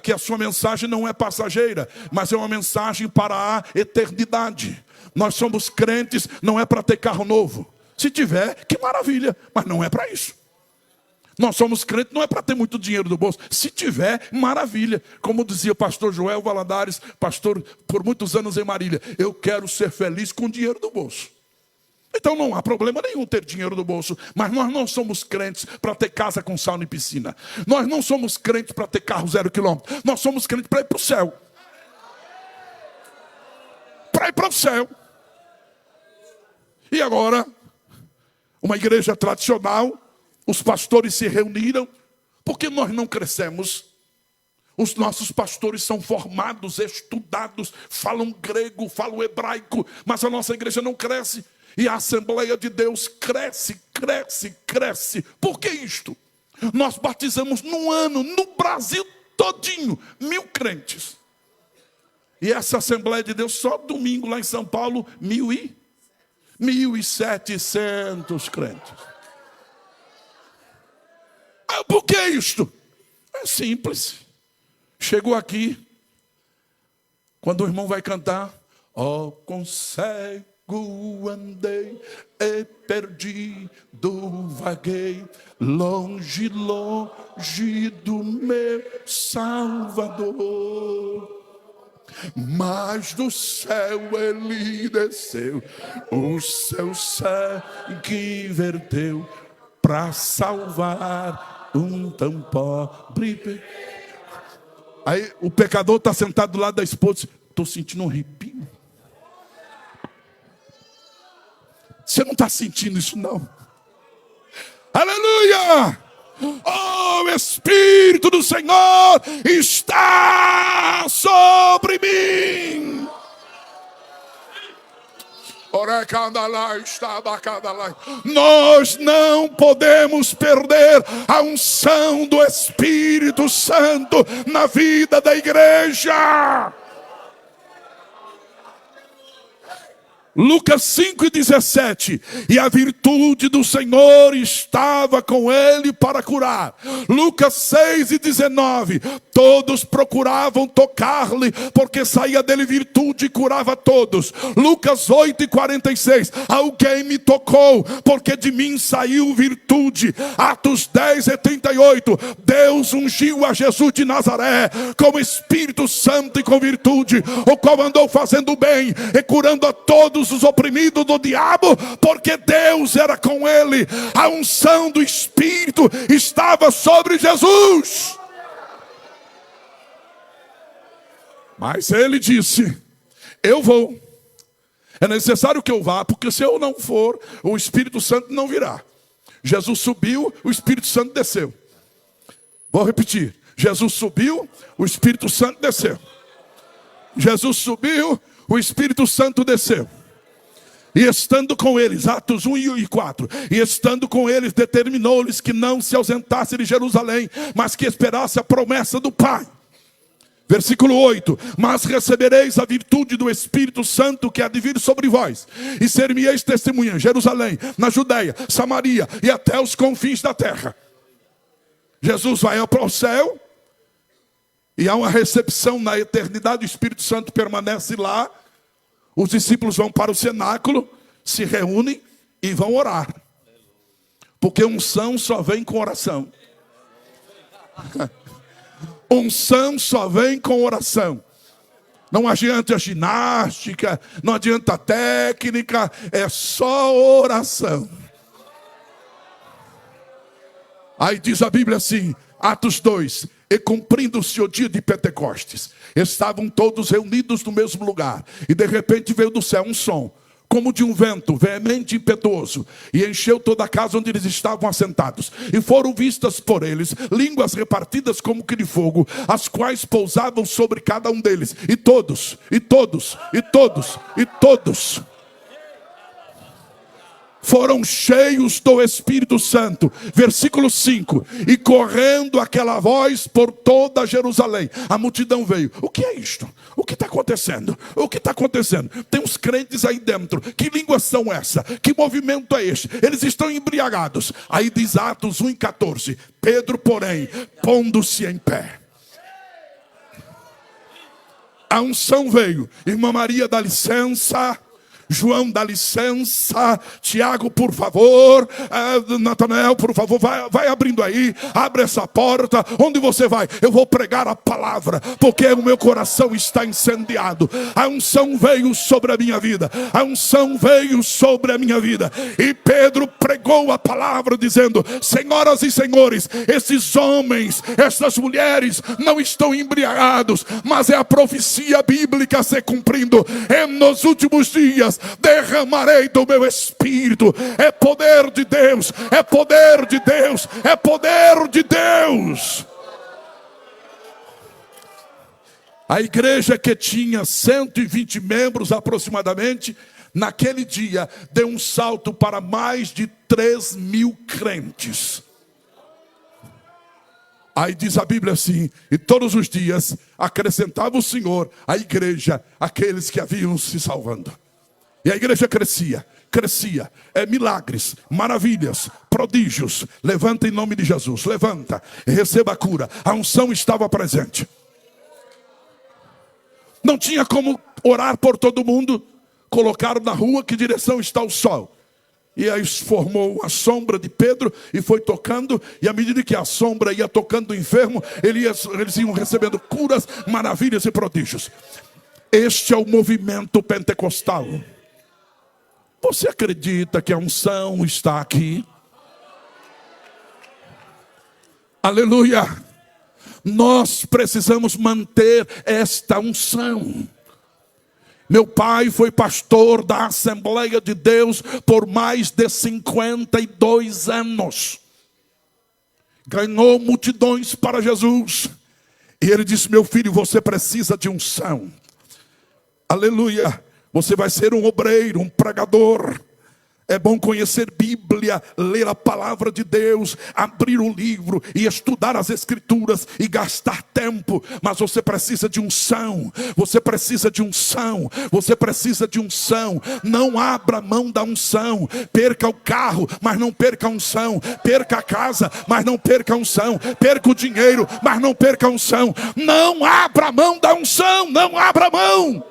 Que a sua mensagem não é passageira, mas é uma mensagem para a eternidade. Nós somos crentes, não é para ter carro novo. Se tiver, que maravilha, mas não é para isso. Nós somos crentes, não é para ter muito dinheiro no bolso. Se tiver, maravilha. Como dizia o pastor Joel Valadares, pastor por muitos anos em Marília, eu quero ser feliz com dinheiro no bolso. Então não há problema nenhum ter dinheiro no bolso. Mas nós não somos crentes para ter casa com sauna e piscina. Nós não somos crentes para ter carro 0 quilômetro. Nós somos crentes para ir para o céu. Para ir para o céu. E agora, uma igreja tradicional, os pastores se reuniram. Porque nós não crescemos. Os nossos pastores são formados, estudados, falam grego, falam hebraico. Mas a nossa igreja não cresce. E a Assembleia de Deus cresce, cresce, cresce. Por que isto? Nós batizamos num ano, no Brasil todinho, 1000 crentes. E essa Assembleia de Deus, só domingo lá em São Paulo, 1.700 crentes. Por que isto? É simples. Chegou aqui, quando o irmão vai cantar, ó, consegue. Andei e perdido vaguei, longe, longe do meu Salvador. Mas do céu ele desceu, o seu sangue verteu para salvar um tão pobre. Aí o pecador está sentado do lado da esposa, estou sentindo um arrepio. Você não está sentindo isso, não? Aleluia! Oh, o Espírito do Senhor está sobre mim. Nós não podemos perder a unção do Espírito Santo na vida da igreja. Lucas 5:17, e a virtude do Senhor estava com ele para curar. Lucas 6:19, todos procuravam tocar-lhe, porque saía dele virtude e curava todos. Lucas 8:46, alguém me tocou, porque de mim saiu virtude. Atos 10:38, Deus ungiu a Jesus de Nazaré com o Espírito Santo e com virtude, o qual andou fazendo bem e curando a todos os oprimidos do diabo, porque Deus era com ele. A unção do Espírito estava sobre Jesus. Mas ele disse, eu vou. É necessário que eu vá, porque se eu não for, o Espírito Santo não virá. Jesus subiu, o Espírito Santo desceu. Vou repetir. Jesus subiu, o Espírito Santo desceu. Jesus subiu, o Espírito Santo desceu. E estando com eles, Atos 1:4, e estando com eles, determinou-lhes que não se ausentasse de Jerusalém, mas que esperasse a promessa do Pai. Versículo 8, mas recebereis a virtude do Espírito Santo que há de vir sobre vós, e ser-me-eis testemunha em Jerusalém, na Judeia, Samaria e até os confins da terra. Jesus vai para o céu, e há uma recepção na eternidade, o Espírito Santo permanece lá. Os discípulos vão para o cenáculo, se reúnem e vão orar. Porque unção só vem com oração. Unção só vem com oração. Não adianta a ginástica, não adianta a técnica, é só oração. Aí diz a Bíblia assim, Atos 2, e cumprindo-se o dia de Pentecostes, estavam todos reunidos no mesmo lugar, e de repente veio do céu um som, como de um vento veemente e impetuoso, e encheu toda a casa onde eles estavam assentados, e foram vistas por eles línguas repartidas como que de fogo, as quais pousavam sobre cada um deles, e todos foram cheios do Espírito Santo. Versículo 5. E correndo aquela voz por toda Jerusalém, a multidão veio. O que é isto? O que está acontecendo? O que está acontecendo? Tem uns crentes aí dentro. Que línguas são essa? Que movimento é este? Eles estão embriagados. Aí diz Atos 1:14. Pedro, porém, pondo-se em pé. A unção veio. Irmã Maria, dá licença. João, dá licença. Tiago, por favor. Natanael, por favor, vai abrindo aí. Abre essa porta. Onde você vai? Eu vou pregar a palavra, porque o meu coração está incendiado. A unção veio sobre a minha vida. A unção veio sobre a minha vida. E Pedro pregou a palavra dizendo: senhoras e senhores, esses homens, essas mulheres não estão embriagados, mas é a profecia bíblica se cumprindo. E nos últimos dias derramarei do meu espírito. É poder de Deus, é poder de Deus, é poder de Deus. A igreja, que tinha 120 membros aproximadamente, naquele dia deu um salto para mais de 3.000 crentes. Aí diz a Bíblia assim: e todos os dias acrescentava o Senhor à igreja aqueles que haviam se salvando. E a igreja crescia. Milagres, maravilhas, prodígios. Levanta em nome de Jesus. Levanta e receba a cura. A unção estava presente. Não tinha como orar por todo mundo. Colocaram na rua: que direção está o sol? E aí formou a sombra de Pedro e foi tocando. E à medida que a sombra ia tocando o enfermo, eles iam recebendo curas, maravilhas e prodígios. Este é o movimento pentecostal. Você acredita que a unção está aqui? Aleluia! Nós precisamos manter esta unção. Meu pai foi pastor da Assembleia de Deus por mais de 52 anos. Ganhou multidões para Jesus. E ele disse: meu filho, você precisa de unção. Aleluia! Você vai ser um obreiro, um pregador. É bom conhecer Bíblia, ler a palavra de Deus, abrir o livro e estudar as Escrituras e gastar tempo. Mas você precisa de unção. Você precisa de unção. Você precisa de unção. Não abra mão da unção. Perca o carro, mas não perca a unção. Perca a casa, mas não perca a unção. Perca o dinheiro, mas não perca a unção. Não abra mão da unção. Não abra mão.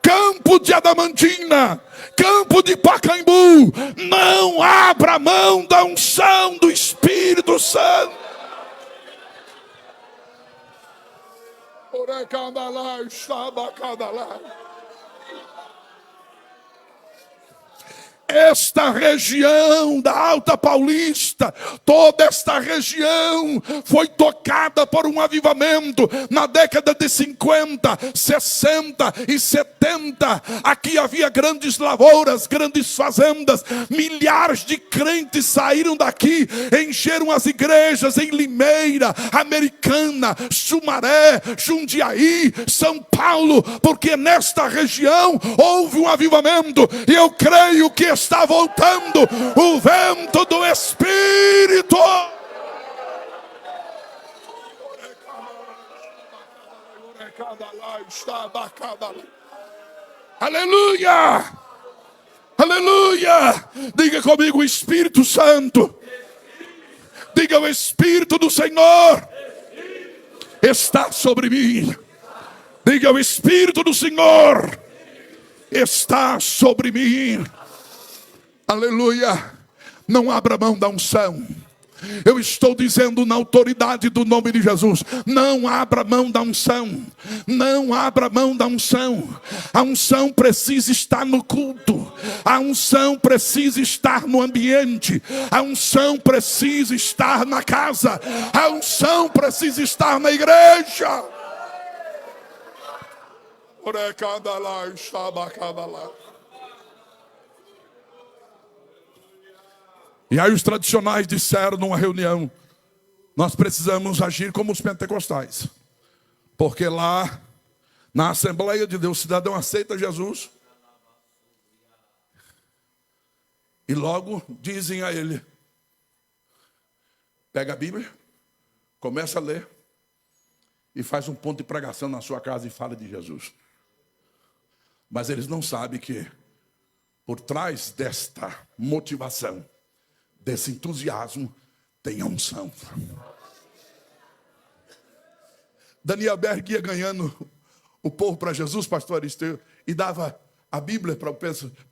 Campo de Adamantina, Campo de Pacaembu, não abra mão da unção do Espírito Santo. Esta região da Alta Paulista, toda esta região foi tocada por um avivamento na década de 50, 60 e 70. Aqui havia grandes lavouras, grandes fazendas. Milhares de crentes saíram daqui, encheram as igrejas em Limeira, Americana, Sumaré, Jundiaí, São Paulo, porque nesta região houve um avivamento. E eu creio que está voltando o vento do Espírito. Aleluia! Aleluia! Diga comigo: o Espírito Santo. Diga: o Espírito do Senhor está sobre mim. Diga: o Espírito do Senhor está sobre mim. Aleluia! Não abra mão da unção. Eu estou dizendo na autoridade do nome de Jesus: não abra mão da unção. Não abra mão da unção. A unção precisa estar no culto. A unção precisa estar no ambiente. A unção precisa estar na casa. A unção precisa estar na igreja. E aí os tradicionais disseram numa reunião: nós precisamos agir como os pentecostais. Porque lá, na Assembleia de Deus, o cidadão aceita Jesus. E logo dizem a ele: pega a Bíblia, começa a ler e faz um ponto de pregação na sua casa e fala de Jesus. Mas eles não sabem que por trás desta motivação, desse entusiasmo, tem a unção. Daniel Berg ia ganhando o povo para Jesus, pastor Aristeu, e dava a Bíblia para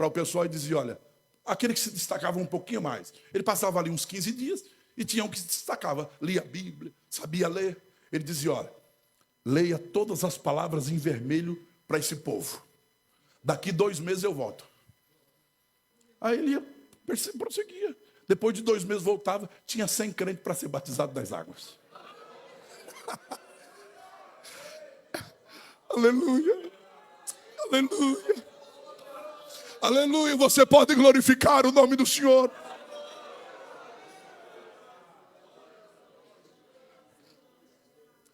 o pessoal e dizia: olha, aquele que se destacava um pouquinho mais. Ele passava ali uns 15 dias e tinha um que se destacava, lia a Bíblia, sabia ler. Ele dizia: olha, leia todas as palavras em vermelho para esse povo. Daqui 2 meses eu volto. Aí ele ia, prosseguia. Depois de 2 meses voltava, tinha 100 crentes para ser batizado das águas. Aleluia, aleluia, aleluia. Você pode glorificar o nome do Senhor.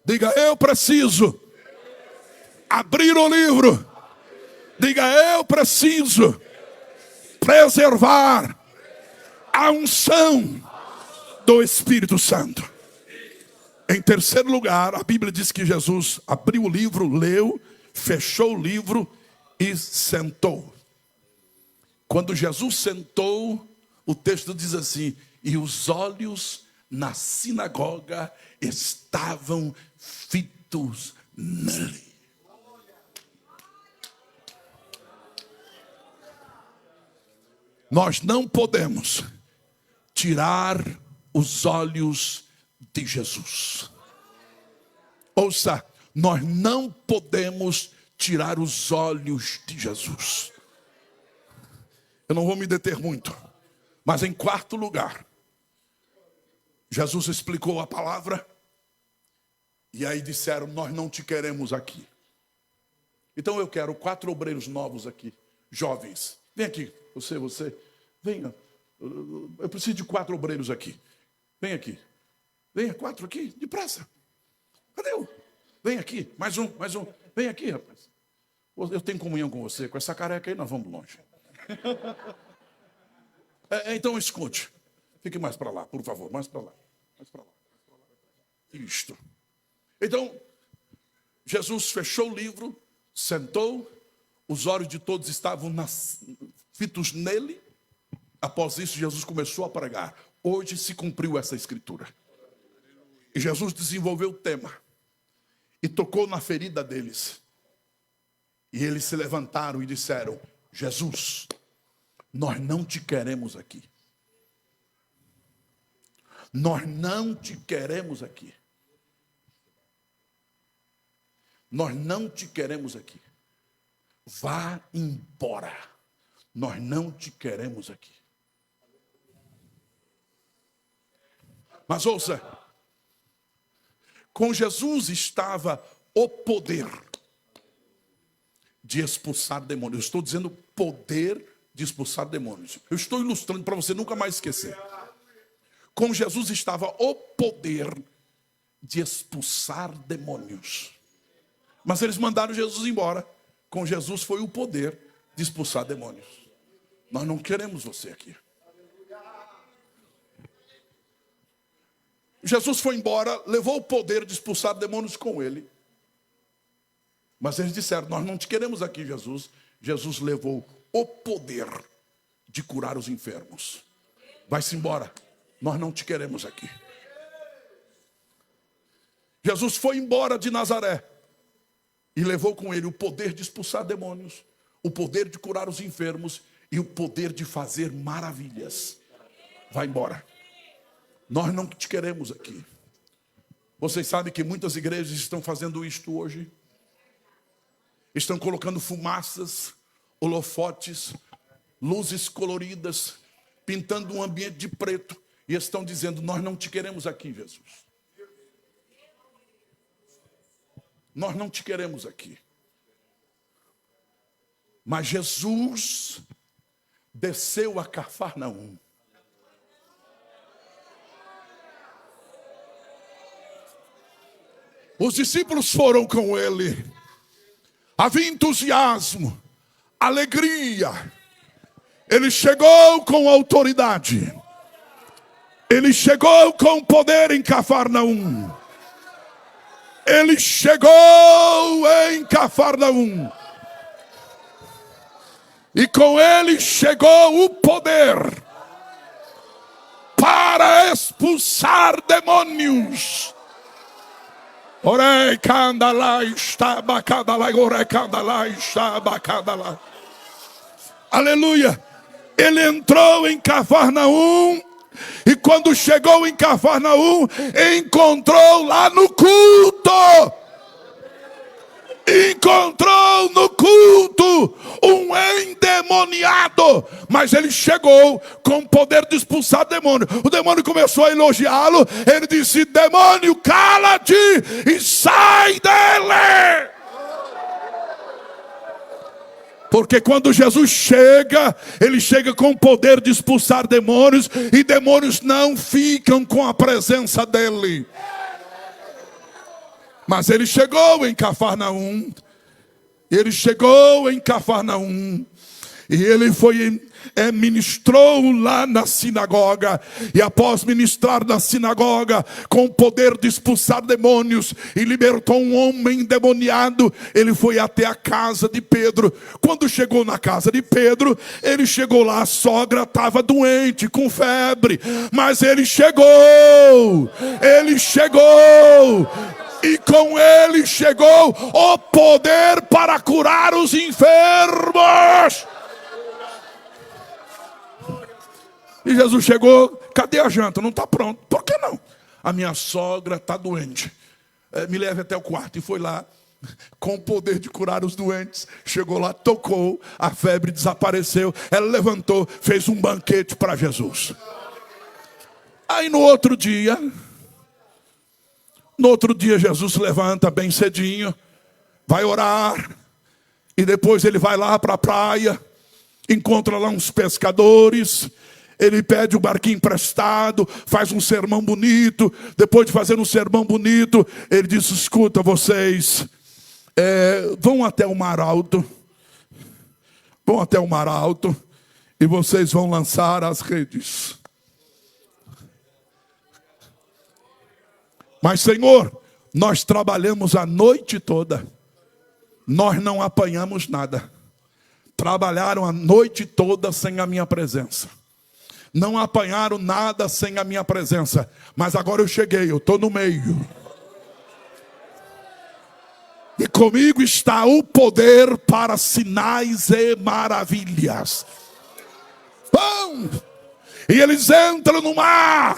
Diga: eu preciso abrir o livro. Diga: eu preciso preservar a unção do Espírito Santo. Em terceiro lugar, a Bíblia diz que Jesus abriu o livro, leu, fechou o livro e sentou. Quando Jesus sentou, o texto diz assim: e os olhos na sinagoga estavam fitos nele. Nós não podemos tirar os olhos de Jesus. Ouça, nós não podemos tirar os olhos de Jesus. Eu não vou me deter muito, mas em quarto lugar, Jesus explicou a palavra e aí disseram: nós não te queremos aqui. Então eu quero 4 obreiros novos aqui, jovens. Vem aqui, você, venha. Eu preciso de 4 obreiros aqui. Vem aqui. Venha, 4 aqui, depressa. Cadê eu? Vem aqui, mais um. Vem aqui, rapaz. Eu tenho comunhão com você, com essa careca aí nós vamos longe. Então escute. Fique mais para lá, por favor, mais para lá. Isto. Então, Jesus fechou o livro, sentou, os olhos de todos estavam fitos nele. Após isso, Jesus começou a pregar. Hoje se cumpriu essa escritura. E Jesus desenvolveu o tema e tocou na ferida deles. E eles se levantaram e disseram: Jesus, nós não te queremos aqui. Nós não te queremos aqui. Nós não te queremos aqui. Vá embora. Nós não te queremos aqui. Mas ouça, com Jesus estava o poder de expulsar demônios. Eu estou dizendo poder de expulsar demônios. Eu estou ilustrando para você nunca mais esquecer. Com Jesus estava o poder de expulsar demônios. Mas eles mandaram Jesus embora. Com Jesus foi o poder de expulsar demônios. Nós não queremos você aqui. Jesus foi embora, levou o poder de expulsar demônios com ele. Mas eles disseram: nós não te queremos aqui, Jesus. Jesus levou o poder de curar os enfermos. Vai-se embora, nós não te queremos aqui. Jesus foi embora de Nazaré e levou com ele o poder de expulsar demônios, o poder de curar os enfermos e o poder de fazer maravilhas. Vai embora. Nós não te queremos aqui. Vocês sabem que muitas igrejas estão fazendo isto hoje? Estão colocando fumaças, holofotes, luzes coloridas, pintando um ambiente de preto. E estão dizendo: nós não te queremos aqui, Jesus. Nós não te queremos aqui. Mas Jesus desceu a Cafarnaum. Os discípulos foram com ele. Havia entusiasmo, alegria. Ele chegou com autoridade. Ele chegou com poder em Cafarnaum. Ele chegou em Cafarnaum. E com ele chegou o poder para expulsar demônios. Orei candalá está bacadalá, orei candalá está bacadalá. Aleluia. Ele entrou em Cafarnaum. E quando chegou em Cafarnaum, encontrou lá no culto. Encontrou no culto um endemoniado. Mas ele chegou com o poder de expulsar demônio. O demônio começou a elogiá-lo. Ele disse: demônio, cala-te e sai dele. Porque quando Jesus chega, ele chega com o poder de expulsar demônios. E demônios não ficam com a presença dele. Mas ele chegou em Cafarnaum. Ele chegou em Cafarnaum. E ele ministrou lá na sinagoga. E após ministrar na sinagoga, com o poder de expulsar demônios, e libertou um homem endemoniado, ele foi até a casa de Pedro. Quando chegou na casa de Pedro, ele chegou lá, a sogra estava doente, com febre. Mas ele chegou. E com ele chegou o poder para curar os enfermos. E Jesus chegou: cadê a janta? Não está pronto. Por que não? A minha sogra está doente. Me leve até o quarto. E foi lá, com o poder de curar os doentes. Chegou lá, tocou, a febre desapareceu. Ela levantou, fez um banquete para Jesus. Aí no outro dia Jesus se levanta bem cedinho, vai orar. E depois ele vai lá para a praia, encontra lá uns pescadores. Ele pede o barquinho emprestado, faz um sermão bonito. Depois de fazer um sermão bonito, ele diz: escuta, vocês vão até o mar alto. Vão até o mar alto e vocês vão lançar as redes. Mas, Senhor, nós trabalhamos a noite toda. Nós não apanhamos nada. Trabalharam a noite toda sem a minha presença. Não apanharam nada sem a minha presença. Mas agora eu cheguei, eu estou no meio. E comigo está o poder para sinais e maravilhas. Vão! E eles entram no mar.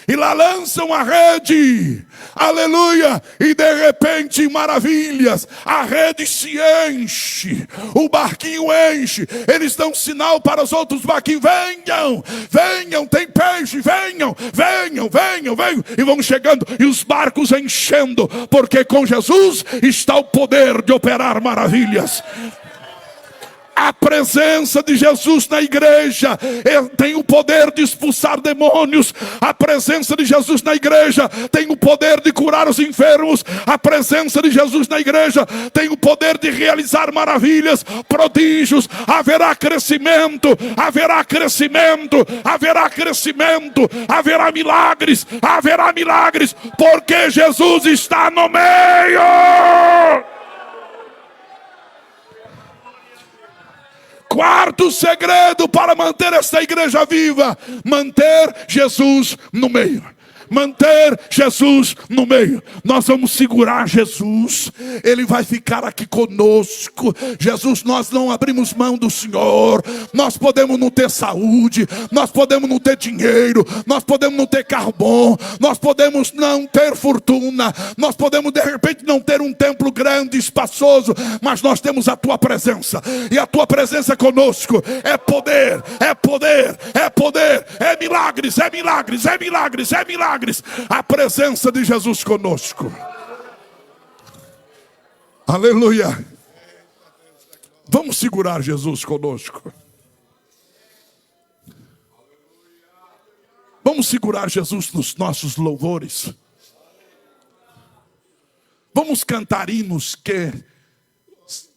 E lá lançam a rede, aleluia, e de repente, maravilhas, a rede se enche, o barquinho enche, eles dão sinal para os outros barquinhos: venham, venham, tem peixe, venham, venham, venham, venham, e vão chegando, e os barcos enchendo, porque com Jesus está o poder de operar maravilhas. A presença de Jesus na igreja tem o poder de expulsar demônios. A presença de Jesus na igreja tem o poder de curar os enfermos. A presença de Jesus na igreja tem o poder de realizar maravilhas, prodígios. Haverá crescimento, haverá crescimento, haverá crescimento, haverá milagres, porque Jesus está no meio. Quarto segredo para manter esta igreja viva: manter Jesus no meio. Manter Jesus no meio. Nós vamos segurar Jesus. Ele vai ficar aqui conosco. Jesus, nós não abrimos mão do Senhor. Nós podemos não ter saúde, nós podemos não ter dinheiro, nós podemos não ter carro bom, nós podemos não ter fortuna, nós podemos de repente não ter um templo grande, espaçoso, mas nós temos a tua presença. E a tua presença conosco é poder, é poder, é poder, é milagres, é milagres, é milagres, é milagres. A presença de Jesus conosco. Aleluia. Vamos segurar Jesus conosco. Vamos segurar Jesus nos nossos louvores. Vamos cantar hinos que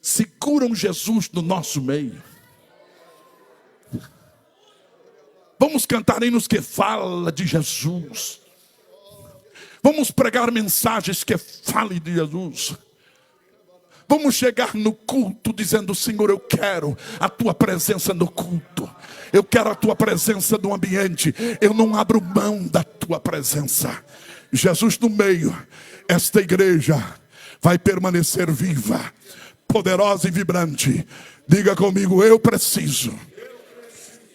seguram Jesus no nosso meio. Vamos cantar hinos que falam de Jesus. Vamos pregar mensagens que falem de Jesus. Vamos chegar no culto dizendo: Senhor, eu quero a tua presença no culto. Eu quero a tua presença no ambiente. Eu não abro mão da tua presença. Jesus no meio, esta igreja vai permanecer viva, poderosa e vibrante. Diga comigo: eu preciso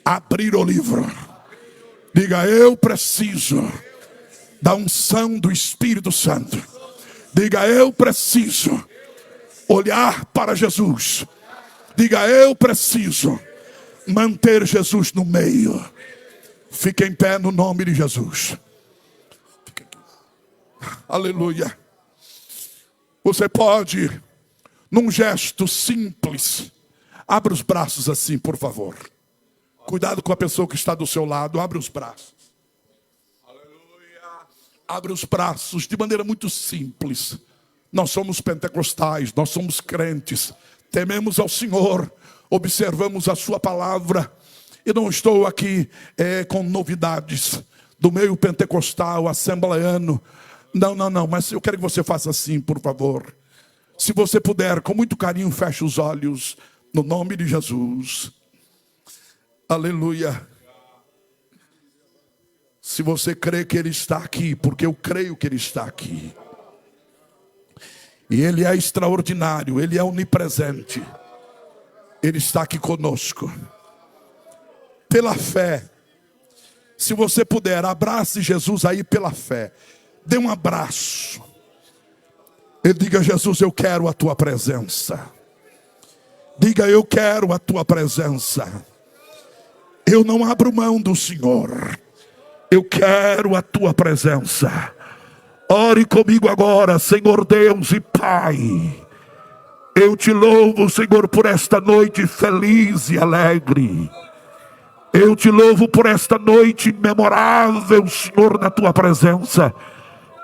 abrir o livro. Diga: eu preciso da unção do Espírito Santo. Diga: eu preciso olhar para Jesus. Diga: eu preciso manter Jesus no meio. Fique em pé no nome de Jesus. Aleluia. Você pode, num gesto simples, abra os braços assim, por favor. Cuidado com a pessoa que está do seu lado. Abre os braços. Aleluia. Abre os braços de maneira muito simples. Nós somos pentecostais, nós somos crentes, tememos ao Senhor, observamos a sua palavra. E não estou aqui com novidades do meio pentecostal, assembleano. Não, mas eu quero que você faça assim, por favor. Se você puder, com muito carinho, feche os olhos, no nome de Jesus. Aleluia. Se você crê que Ele está aqui, porque eu creio que Ele está aqui. E Ele é extraordinário, Ele é onipresente. Ele está aqui conosco. Pela fé, se você puder, abrace Jesus aí pela fé. Dê um abraço. E diga: Jesus, eu quero a tua presença. Diga: eu quero a tua presença. Eu não abro mão do Senhor. Eu quero a tua presença. Ore comigo agora, Senhor Deus e Pai. Eu te louvo, Senhor, por esta noite feliz e alegre. Eu te louvo por esta noite memorável, Senhor, na tua presença.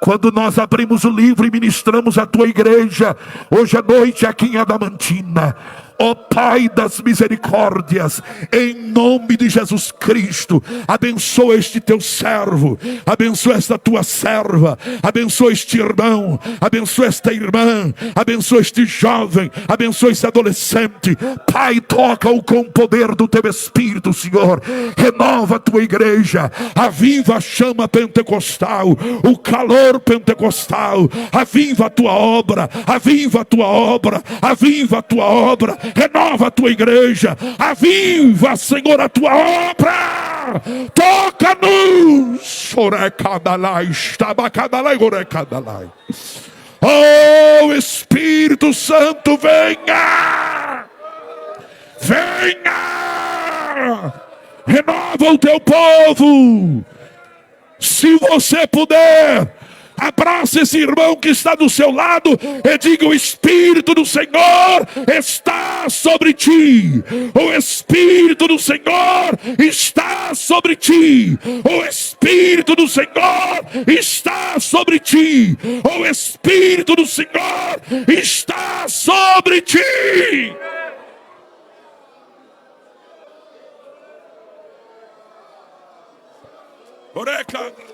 Quando nós abrimos o livro e ministramos a tua igreja, hoje à noite aqui em Adamantina. Ó Pai das misericórdias, em nome de Jesus Cristo, abençoa este teu servo, abençoa esta tua serva, abençoa este irmão, abençoa esta irmã, abençoa este jovem, abençoa este adolescente. Pai, toca-o com o poder do teu Espírito, Senhor. Renova a tua igreja, aviva a chama pentecostal, o calor pentecostal. Aviva a tua obra, aviva a tua obra, aviva a tua obra. Renova a tua igreja, aviva, Senhor, a tua obra. Toca-nos. Oh, Espírito Santo, venha. Venha. Renova o teu povo. Se você puder, abraça esse irmão que está do seu lado e diga: o Espírito do Senhor está sobre ti. O Espírito do Senhor está sobre ti. O Espírito do Senhor está sobre ti. O Espírito do Senhor está sobre ti. Oreca.